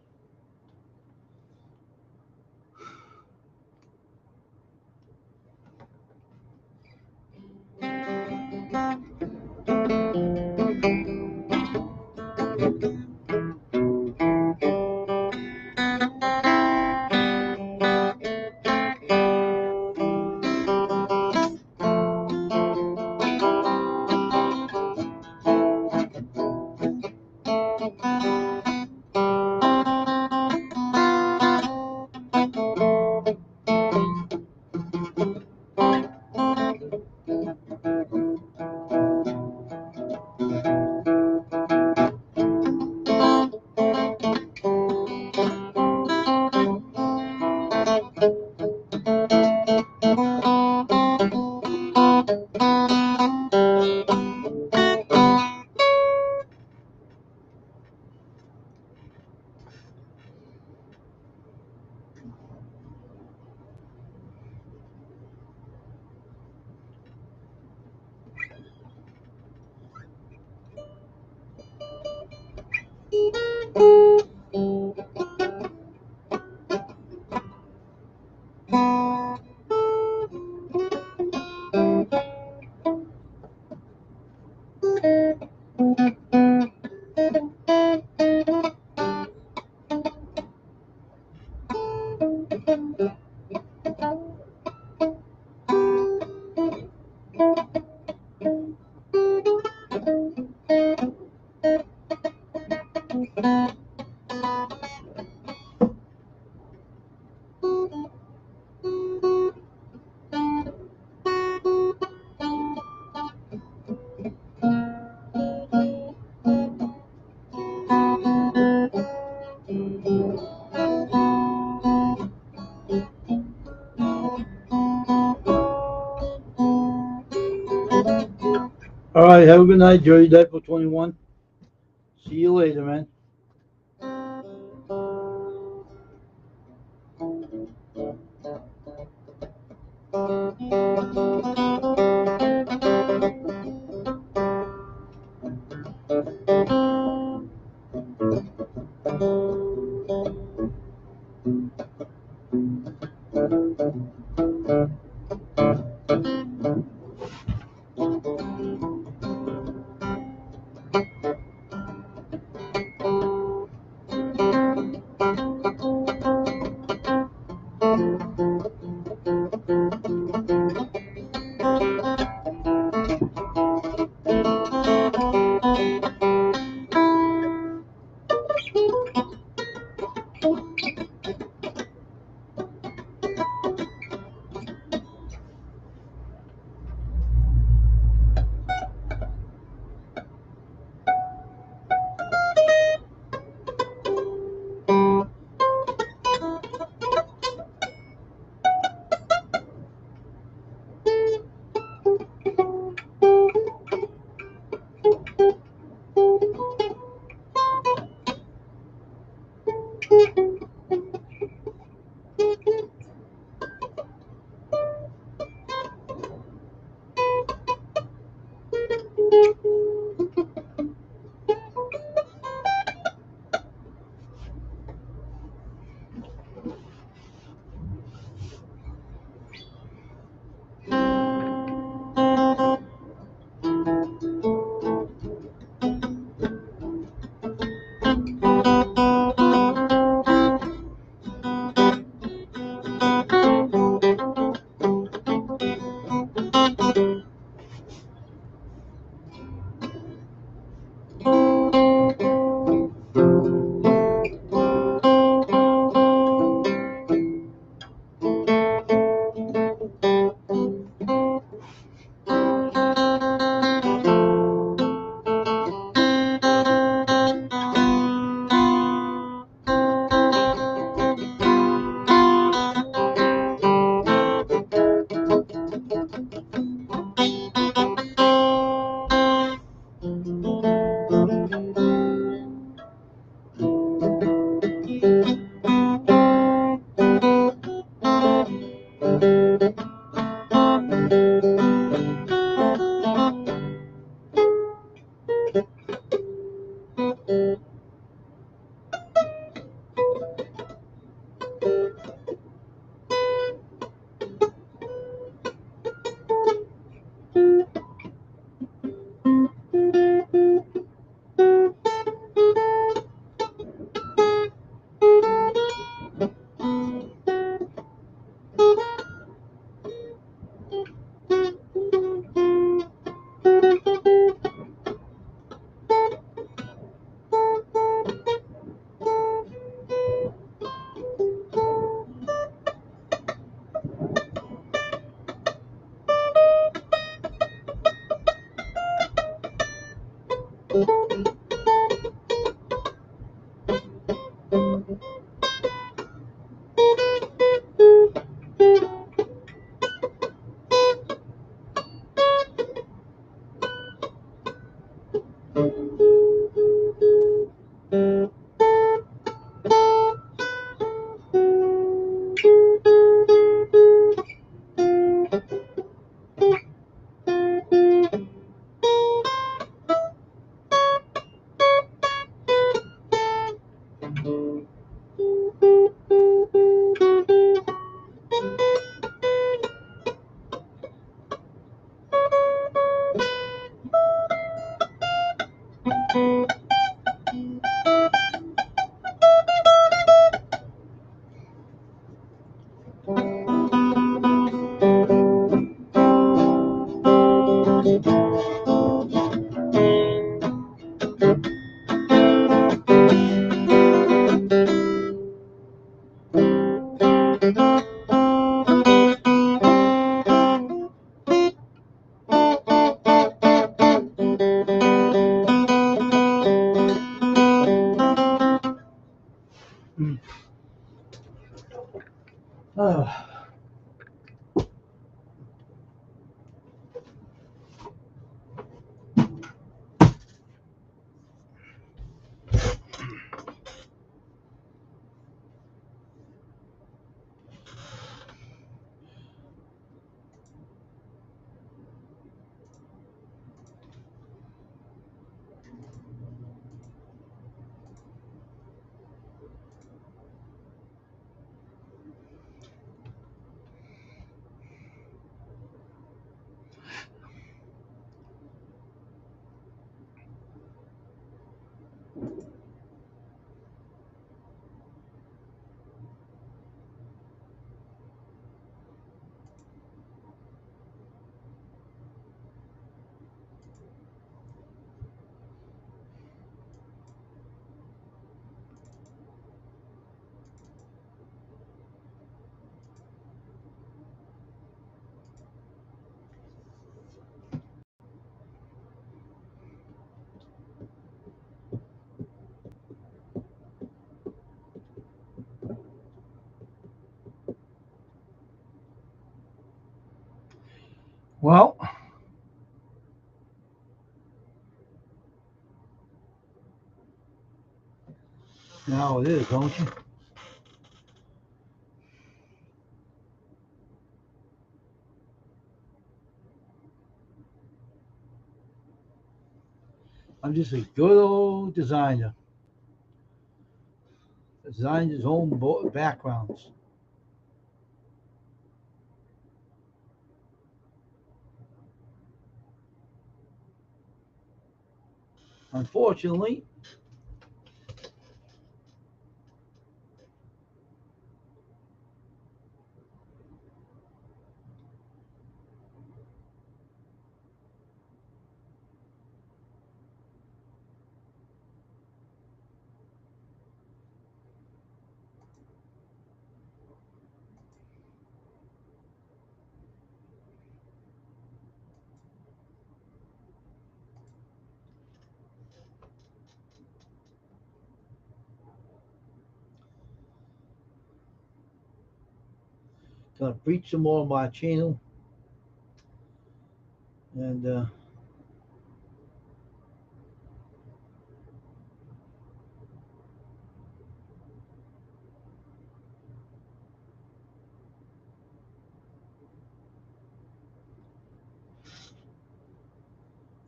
All right, have a good night, Dirty Deadpool 21. See you later, man. Mm. Ah. Well, now it is, don't you? I'm just a good old designer. Designed his own backgrounds. Unfortunately, gonna preach some more on my channel, and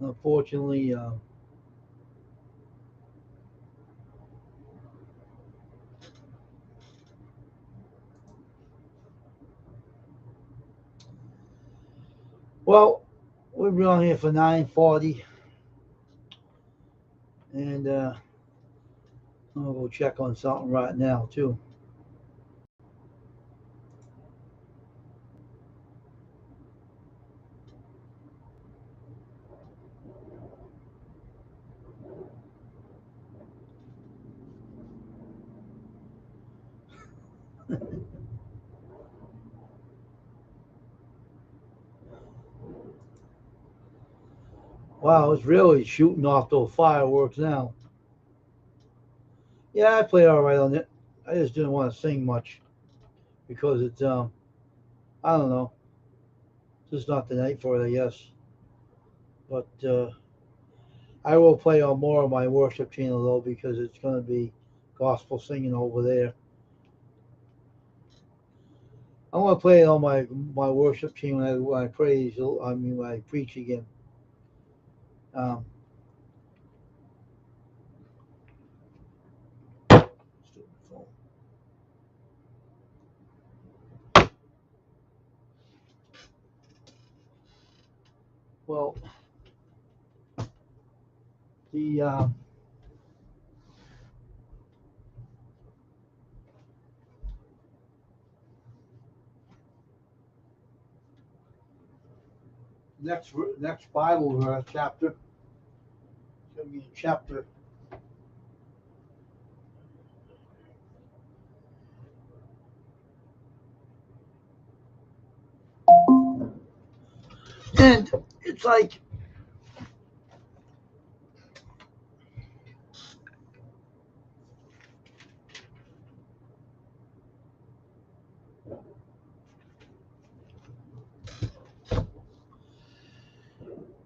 unfortunately, well, we've been on here for 9:40, and I'm gonna go check on something right now too. Wow, it's really shooting off those fireworks now. Yeah, I played all right on it. I just didn't want to sing much because it's I don't know, just not the night for it, I guess. But I will play on more of my worship channel though because it's going to be gospel singing over there. I want to play it on my worship channel when I praise. I mean, when I preach again. Um, well, the next Bible verse chapter is going to be chapter. And it's like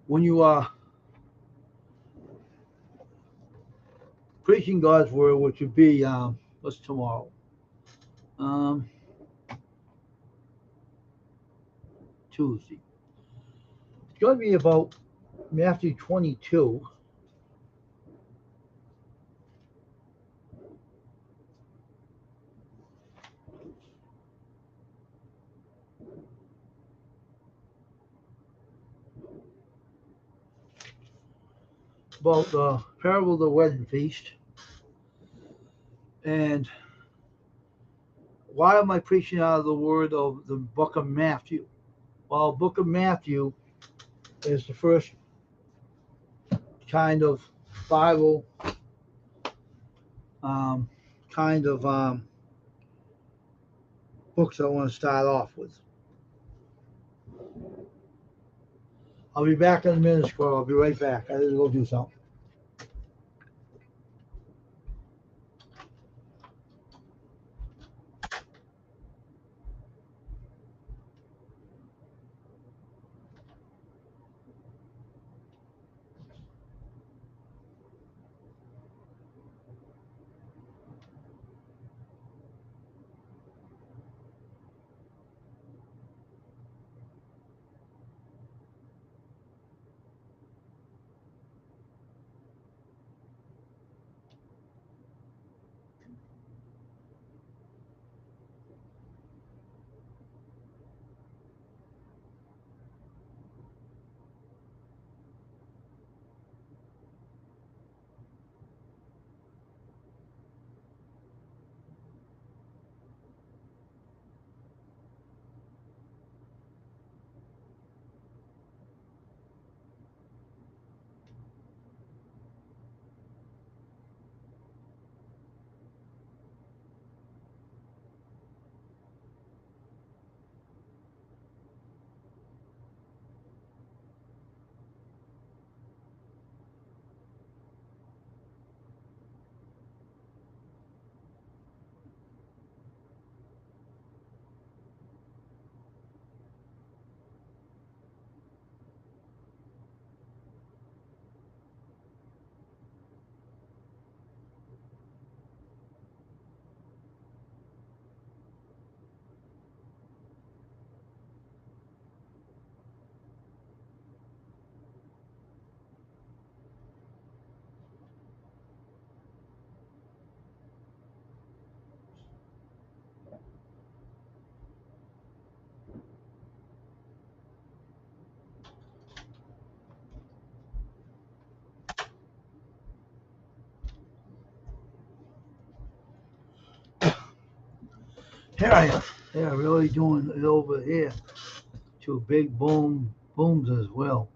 when you are preaching God's word, which would be what's tomorrow? Um, Tuesday. It's going to be about Matthew 22. About the parable of the wedding feast. And why am I preaching out of the word of the book of Matthew? Well, the book of Matthew is the first kind of Bible kind of books I want to start off with. I'll be back in a minute, Squirrel. I'll be right back. I gotta go do something. Yeah, they're really doing it over here. Two big booms as well.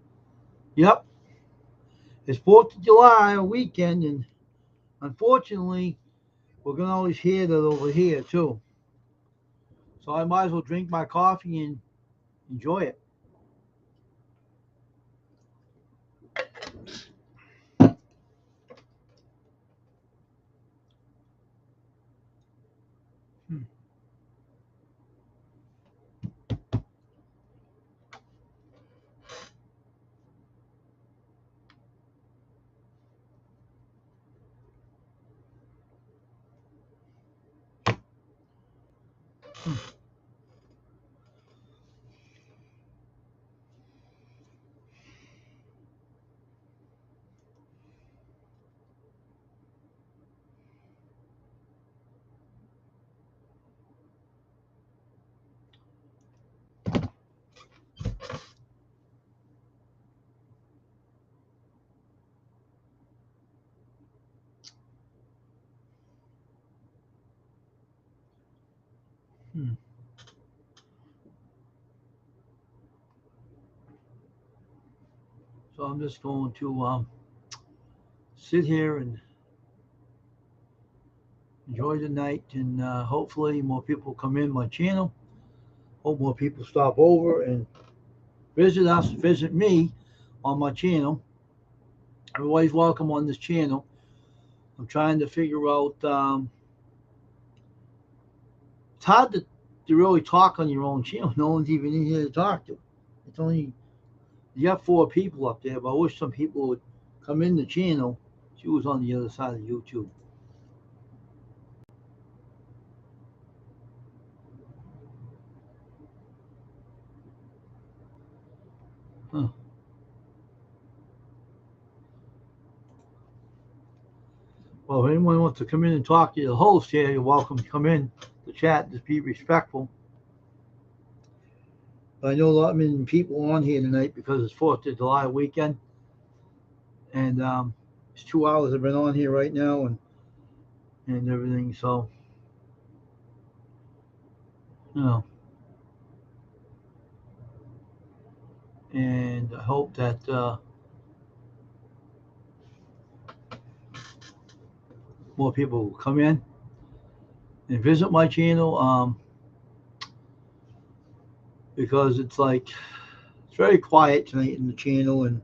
Yep, it's 4th of July weekend, and unfortunately, we're gonna always hear that over here too. So I might as well drink my coffee and enjoy it. Hmm. Hmm. So I'm just going to sit here and enjoy the night, and hopefully more people come in my channel. Hope more people stop over and visit me on my channel. Everybody's welcome on this channel. I'm trying to figure out. It's hard to really talk on your own channel. No one's even in here to talk to. It's only you got 4 people up there, but I wish some people would come in the channel. She was on the other side of YouTube. Huh. Well, if anyone wants to come in and talk to the host here, you're welcome to come in to chat. Just be respectful. But I know a lot of many people on here tonight because it's 4th of July weekend, and it's 2 hours I've been on here right now, and everything. So, you know, and I hope that more people will come in and visit my channel, because it's very quiet tonight in the channel, and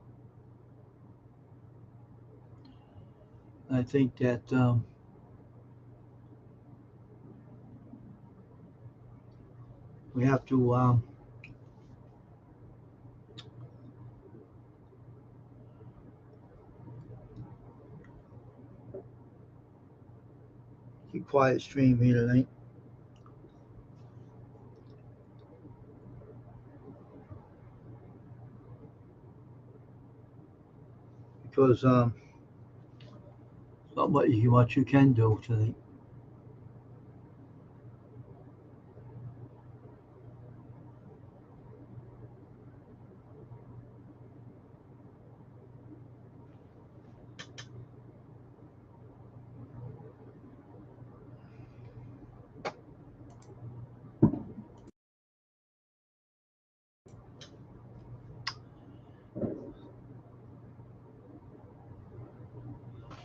I think that we have to keep quiet stream here tonight, because not much you can do tonight.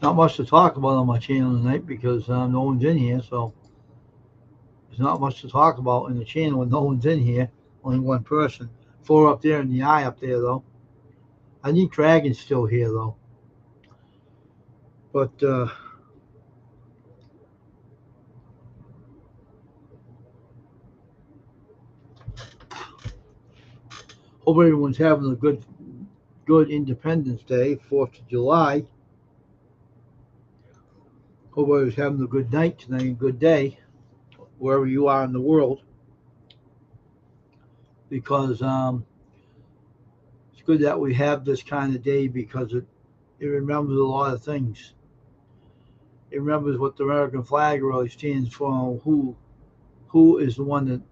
Not much to talk about on my channel tonight because no one's in here, so there's not much to talk about in the channel when no one's in here. Only one person. 4 up there in the eye up there, though. I think Dragon's still here, though. But hope everyone's having a good Independence Day, 4th of July. Hope everyone's having a good night tonight, a good day, wherever you are in the world. Because it's good that we have this kind of day because it remembers a lot of things. It remembers what the American flag really stands for, who is the one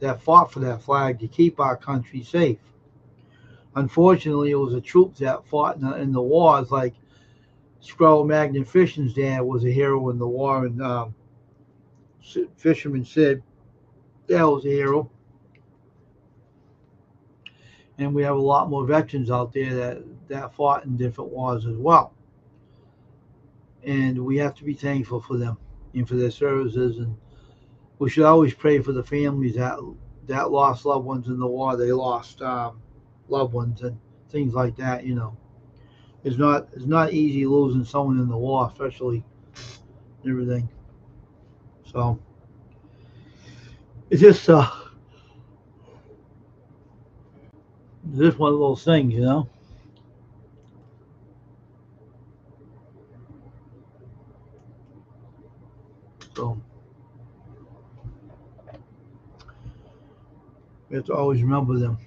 that fought for that flag to keep our country safe. Unfortunately, it was the troops that fought in the wars, like Squirrel Magnum Fishing's dad was a hero in the war, and Fisherman Sid that was a hero. And we have a lot more veterans out there that fought in different wars as well. And we have to be thankful for them and for their services. And we should always pray for the families that lost loved ones in the war. They lost loved ones and things like that. You know, it's not easy losing someone in the war, especially everything. So it's just one of those things, you know. So we have to always remember them.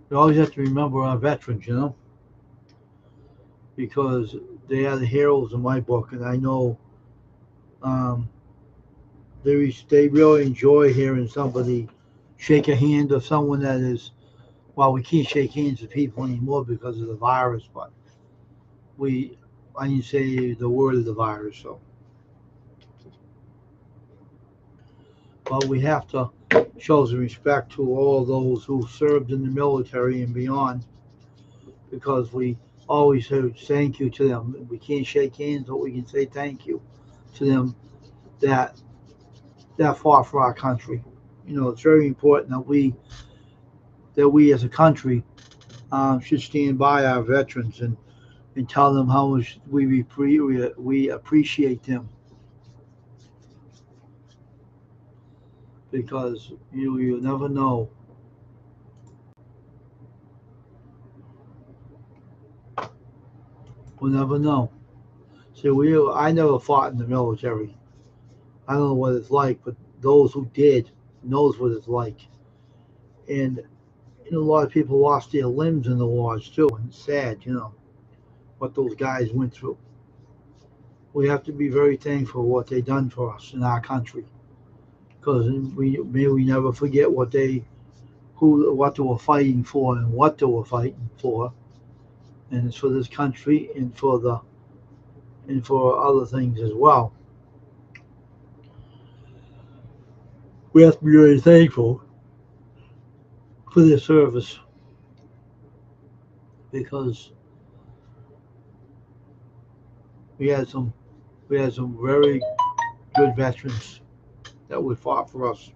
We always have to remember our veterans, you know, because they are the heroes in my book, and I know um, they really enjoy hearing somebody shake a hand of someone that is. Well, we can't shake hands with people anymore because of the virus, but I didn't say the word of the virus, so. But we have to show some respect to all those who served in the military and beyond, because we always say thank you to them. We can't shake hands, but we can say thank you to them that fought for our country. You know, it's very important that we as a country should stand by our veterans and tell them how much we appreciate them, because you never know. We'll never know. See, I never fought in the military. I don't know what it's like, but those who did knows what it's like. And a lot of people lost their limbs in the wars too, and it's sad, you know, what those guys went through. We have to be very thankful for what they done for us in our country, because we never forget what they were fighting for and what they were fighting for, and it's for this country and for other things as well. We have to be very thankful for their service, because we had some very good veterans that would fought for us.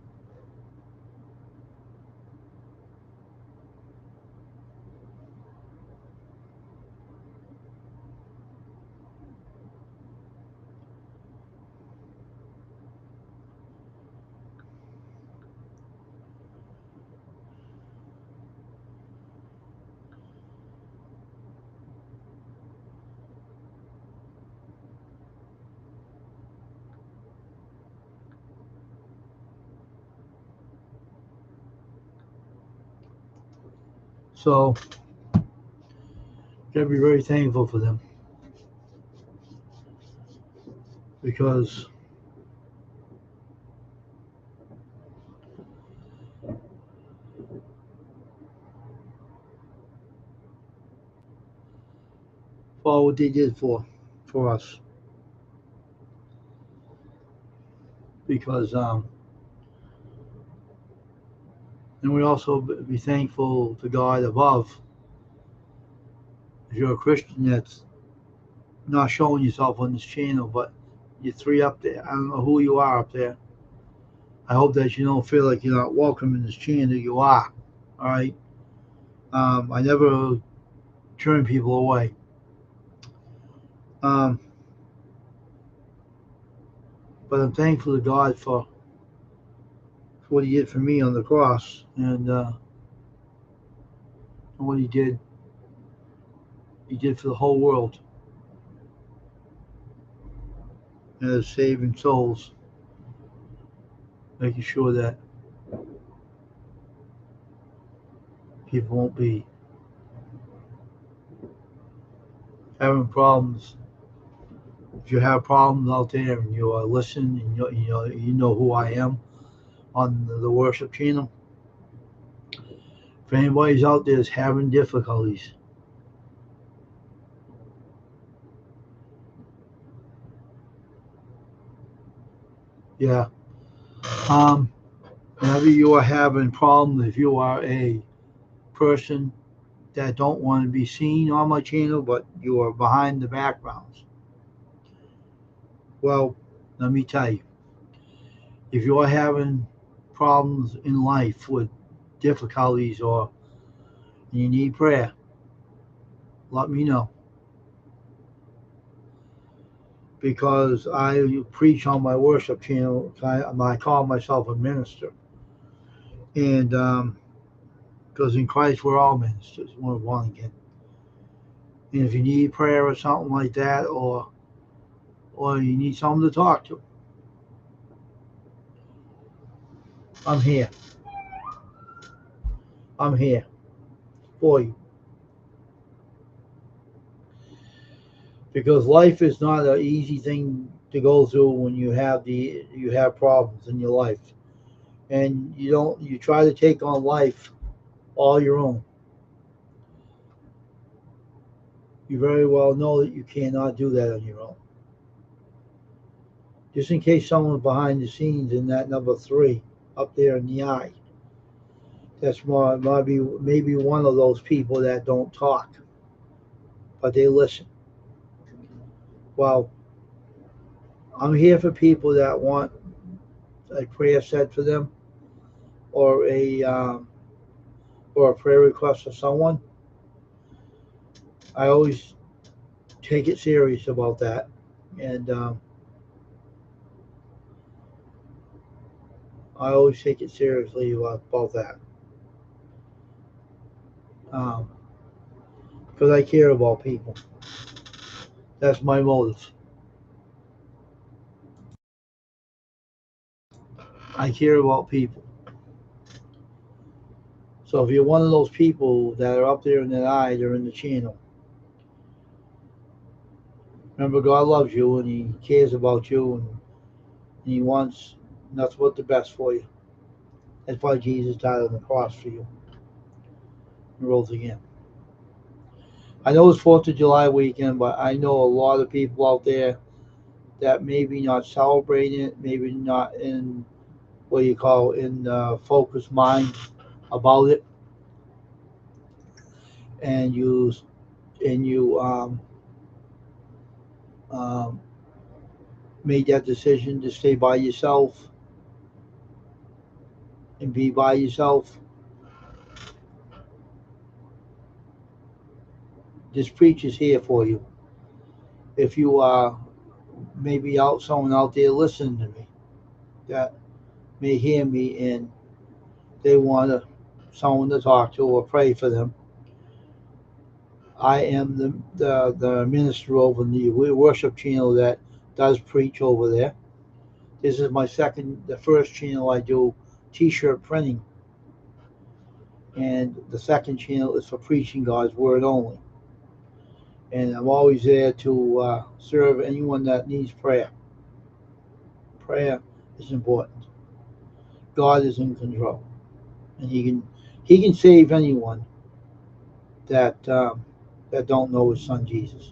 So gotta be very thankful for them, because for all what they did for us. Because and we also be thankful to God above. If you're a Christian that's not showing yourself on this channel, but you're three up there. I don't know who you are up there. I hope that you don't feel like you're not welcome in this channel. You are. All right. I never turn people away. Um, but I'm thankful to God for what He did for me on the cross, and what He did for the whole world, and saving souls, making sure that people won't be having problems. If you have problems out there and you are listening, and you know who I am on the worship channel. If anybody's out there is having difficulties, Yeah. Whenever you are having problems, if you are a person that don't want to be seen on my channel, but you are behind the backgrounds, well, let me tell you, if you are having problems in life with difficulties or you need prayer, let me know. Because I preach on my worship channel. I call myself a minister. And because in Christ we're all ministers, we're born again. And if you need prayer or something like that, or you need someone to talk to, I'm here. I'm here for you. Because life is not an easy thing to go through when you have problems in your life. And you try to take on life all your own. You very well know that you cannot do that on your own. Just in case someone's behind the scenes in that number 3 up there in the eye. That's more maybe one of those people that don't talk, but they listen. Well, I'm here for people that want a prayer said for them, or a prayer request for someone. I always take it serious about that, and I always take it seriously about that, because I care about people. That's my motive. I care about people. So if you're one of those people that are up there in that eye, they're in the channel. Remember, God loves you and He cares about you, and He wants nothing but the best for you. That's why Jesus died on the cross for you and rose again. I know it's 4th of July weekend, but I know a lot of people out there that maybe not celebrating it, maybe not in what you call in focused mind about it, and you um, made that decision to stay by yourself and be by yourself. This preacher's here for you. If you are maybe someone out there listening to me that may hear me and they want someone to talk to or pray for them, I am the minister over the worship channel that does preach over there. This is the first channel I do t-shirt printing, and the second channel is for preaching God's word only. And I'm always there to serve anyone that needs prayer. Prayer is important. God is in control, and He can save anyone that don't know His Son Jesus.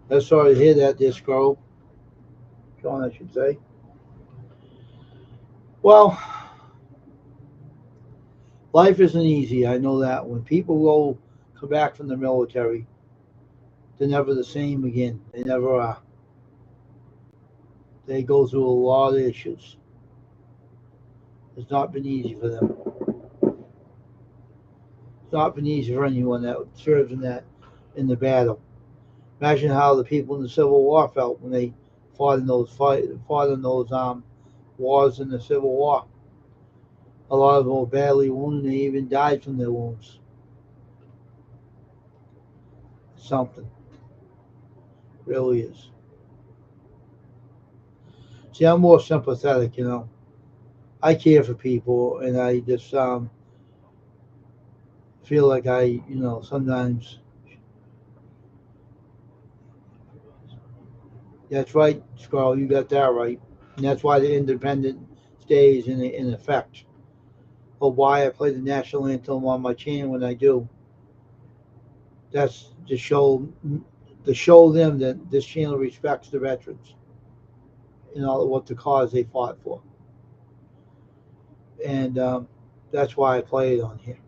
That's sorry to hear that, dear Scroll. John, I should say. Well, life isn't easy. I know that. When people come back from the military, they're never the same again. They never are. They go through a lot of issues. It's not been easy for them. It's not been easy for anyone that serves in the battle. Imagine how the people in the Civil War felt when they fought in those wars in the Civil War. A lot of them were badly wounded. They even died from their wounds. Something. It really is. See, I'm more sympathetic, I care for people, and I just feel like sometimes. That's right, Scarl, you got that right. And that's why the independent stays in effect. of why I play the national anthem on my channel when I do. That's to show them that this channel respects the veterans and all what the cause they fought for. And that's why I play it on here,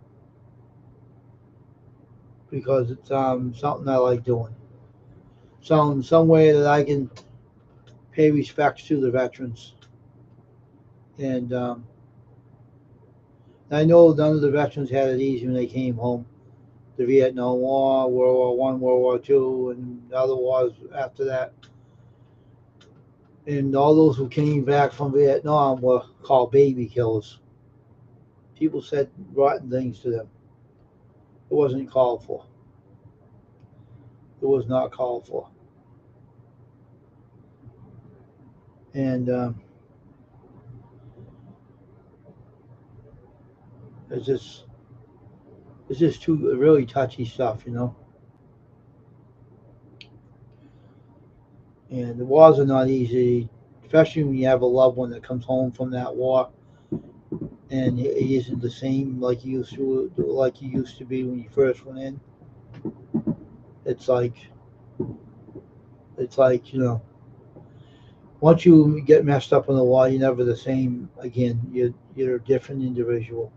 because it's something I like doing. Some way that I can pay respects to the veterans. And I know none of the veterans had it easy when they came home. The Vietnam War, World War One, World War Two, and the other wars after that. And all those who came back from Vietnam were called baby killers. People said rotten things to them. It wasn't called for. It was not called for. And it's just too really touchy stuff, you know. And the wars are not easy, especially when you have a loved one that comes home from that war, and he isn't the same like he used to be when you first went in. It's like you know, once you get messed up in the war, you're never the same again. You're a different individual.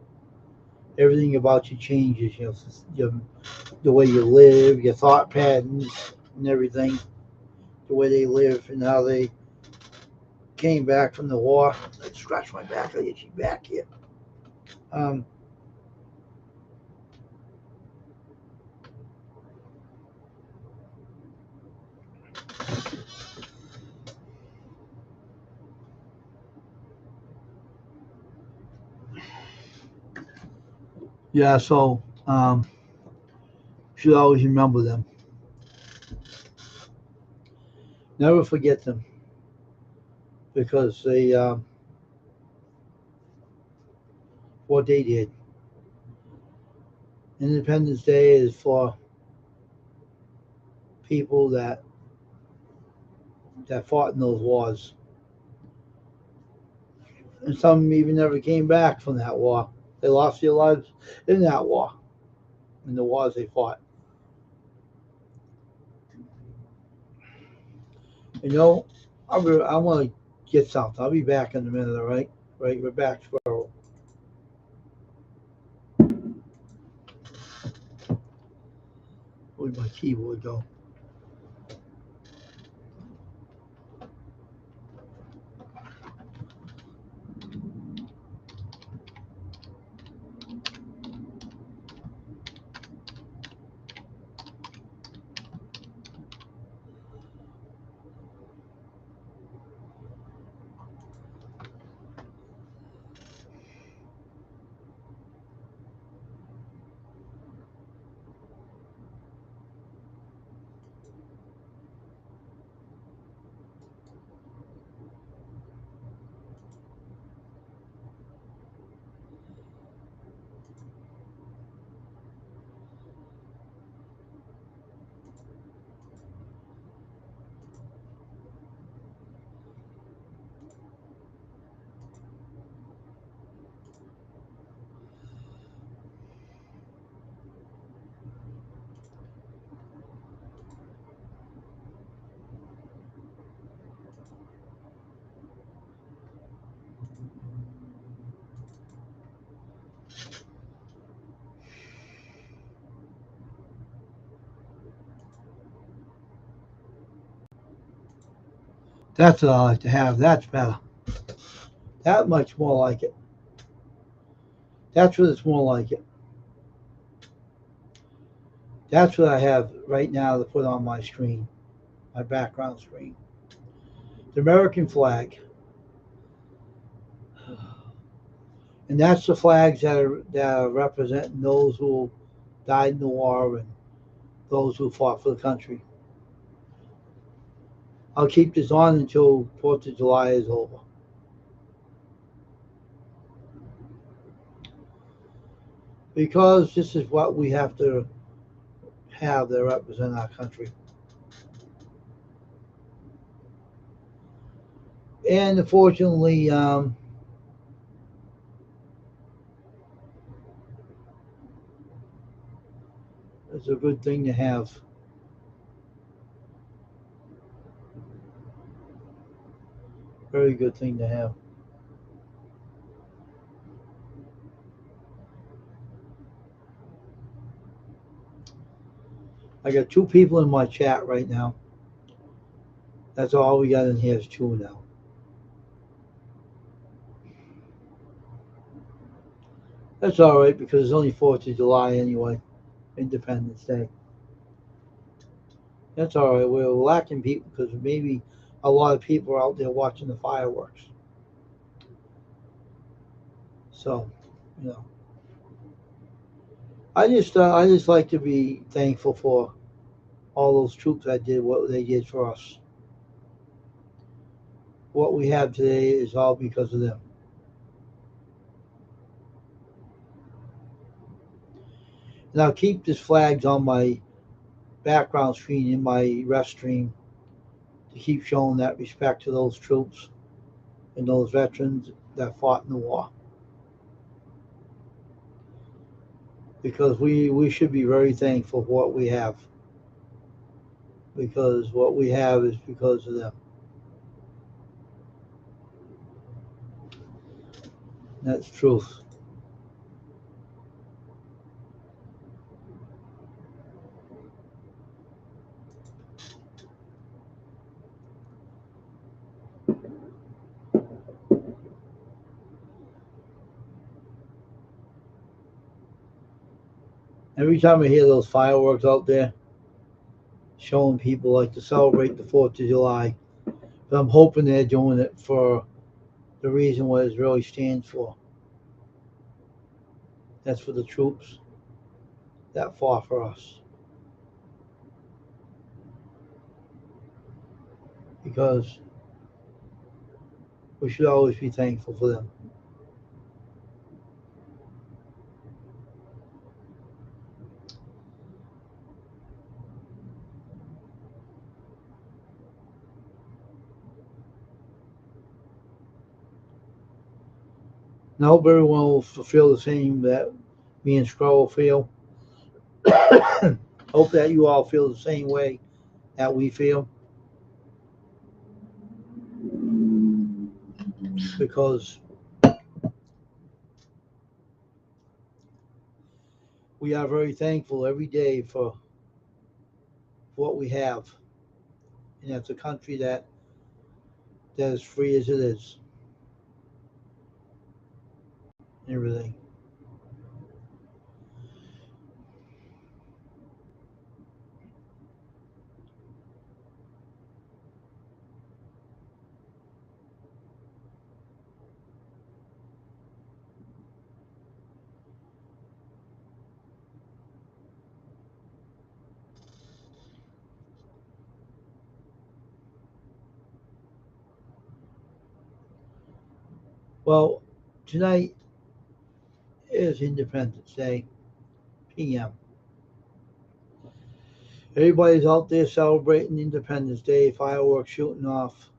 Everything about you changes. You know, the way you live, your thought patterns, and everything. The way they live and how they came back from the war. Let's scratch my back. I'll get you back here. Yeah, so should always remember them. Never forget them, because they what they did. Independence Day is for people that fought in those wars, and some even never came back from that war. They lost their lives in that war, in the wars they fought. You know, I want to get something. I'll be back in a minute, all right? Right, we're back, Squirrel. Where'd my keyboard go? That's what I like to have. That's better. That much more like it. That's what it's more like it. That's what I have right now to put on my screen, my background screen. The American flag. And that's the flags that are representing those who died in the war and those who fought for the country. I'll keep this on until 4th of July is over. Because this is what we have to have that represent our country. And unfortunately, It's a good thing to have. Very good thing to have. I got 2 people in my chat right now. That's all we got in here is 2 now. That's all right because it's only 4th of July anyway, Independence Day. That's all right. We're lacking people because maybe a lot of people are out there watching the fireworks. So, you know, I just like to be thankful for all those troops that did what they did for us. What we have today is all because of them. And I'll keep this flags on my background screen in my rest stream to keep showing that respect to those troops and those veterans that fought in the war. Because we should be very thankful for what we have. Because what we have is because of them. That's truth. Every time I hear those fireworks out there, showing people like to celebrate the 4th of July, but I'm hoping they're doing it for the reason what it really stands for. That's for the troops that fought for us. Because we should always be thankful for them. And I hope everyone will feel the same that me and Scroll feel. Hope that you all feel the same way that we feel. Because we are very thankful every day for what we have. And that's a country that is free as it is. And everything. Well, tonight is Independence Day, PM. Everybody's out there celebrating Independence Day, fireworks shooting off.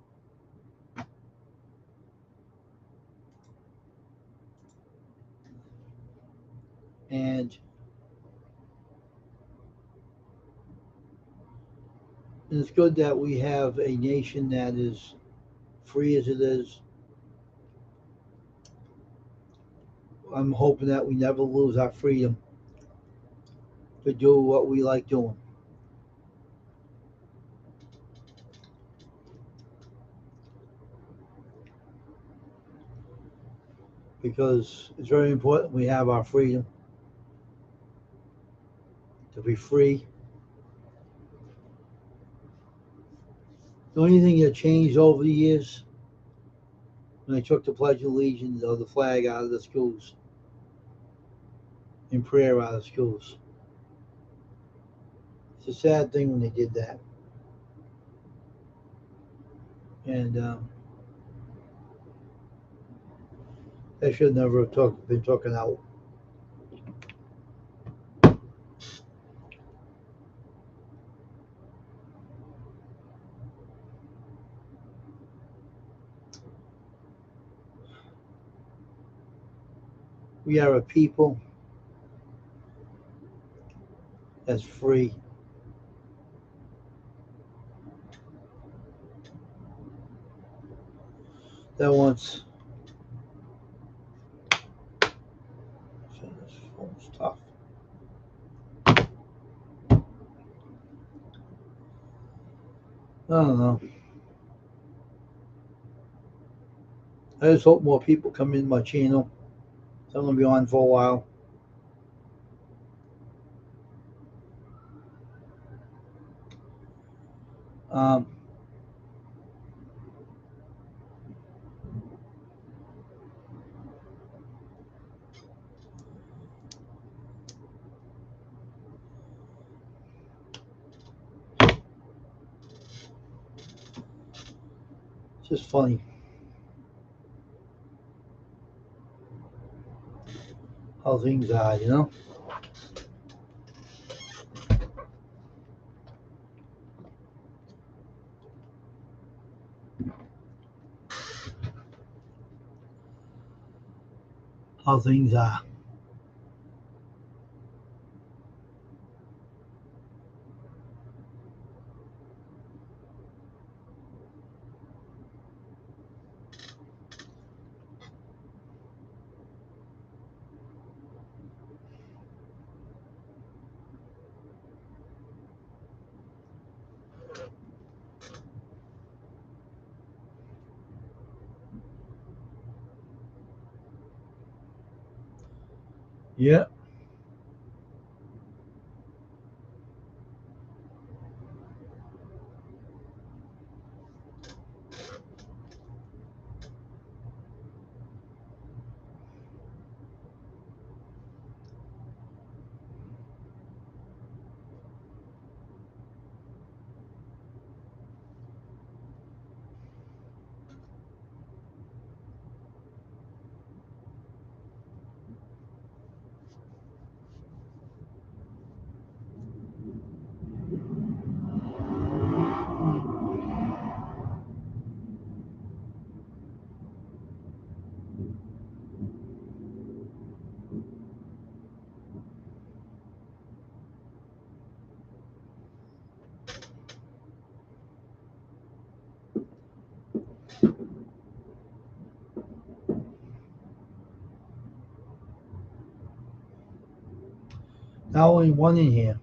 And it's good that we have a nation that is free as it is. I'm hoping that we never lose our freedom to do what we like doing. Because it's very important we have our freedom to be free. The only thing that changed over the years when they took the Pledge of Allegiance or the flag out of the schools and prayer out of schools. It's a sad thing when they did that. And that should never have been taken out. We are a people That's free. That one's this phone's tough. I don't know. I just hope more people come in my channel. I'm gonna be on for a while. Um, it's just funny how things are, you know. How things are. Yeah. Now only one in here.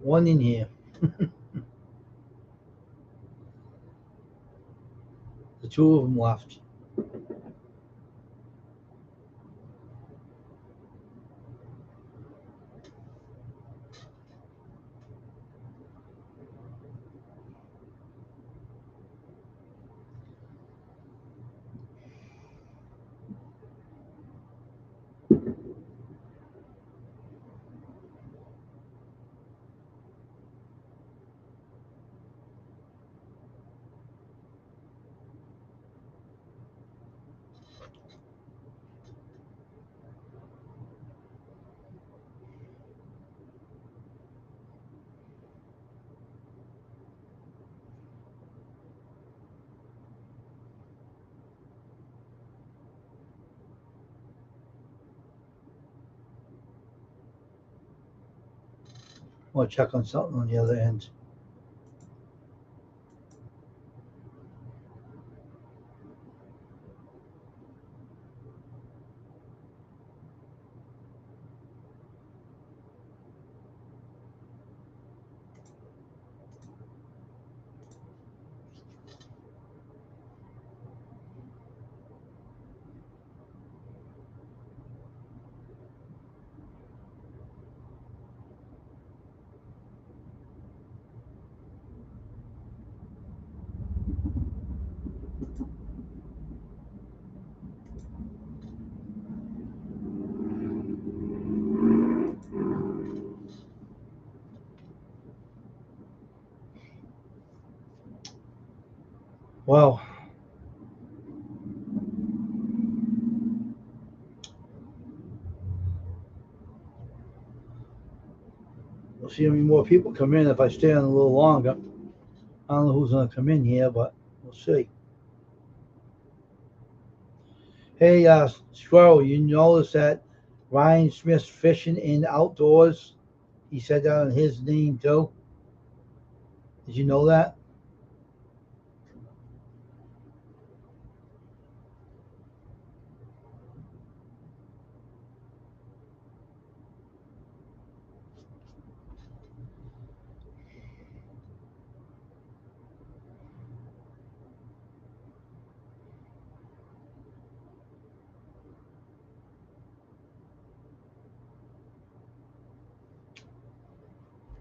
One in here. The two of them left. I'll check on something on the other end. Well, we'll see how many more people come in if I stay on a little longer. I don't know who's gonna come in here, but we'll see. Hey, Squirrel, you notice that Ryan Smith Fishing and Outdoors. He said that on his name too. Did you know that?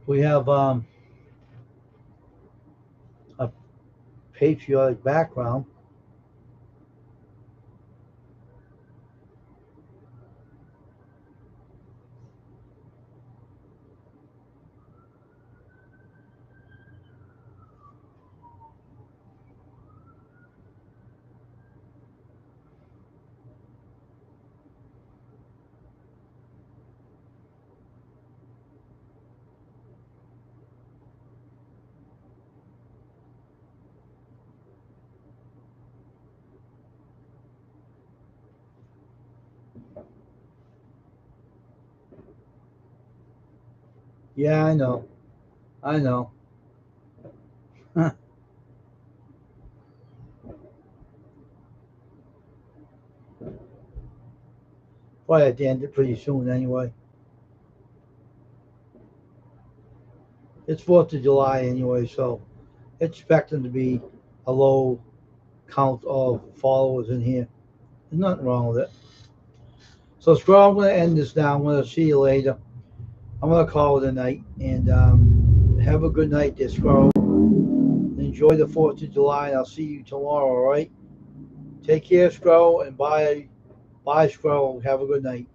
We have a patriotic background. Yeah, I know. I know. Probably at the end it pretty soon anyway. It's 4th of July anyway, so expecting to be a low count of followers in here. There's nothing wrong with it. So Scroll, I'm going to end this now. I'm going to see you later. I'm going to call it a night. And have a good night there, Scroll. Enjoy the 4th of July, and I'll see you tomorrow, all right? Take care, Scroll, and bye, Scroll. Have a good night.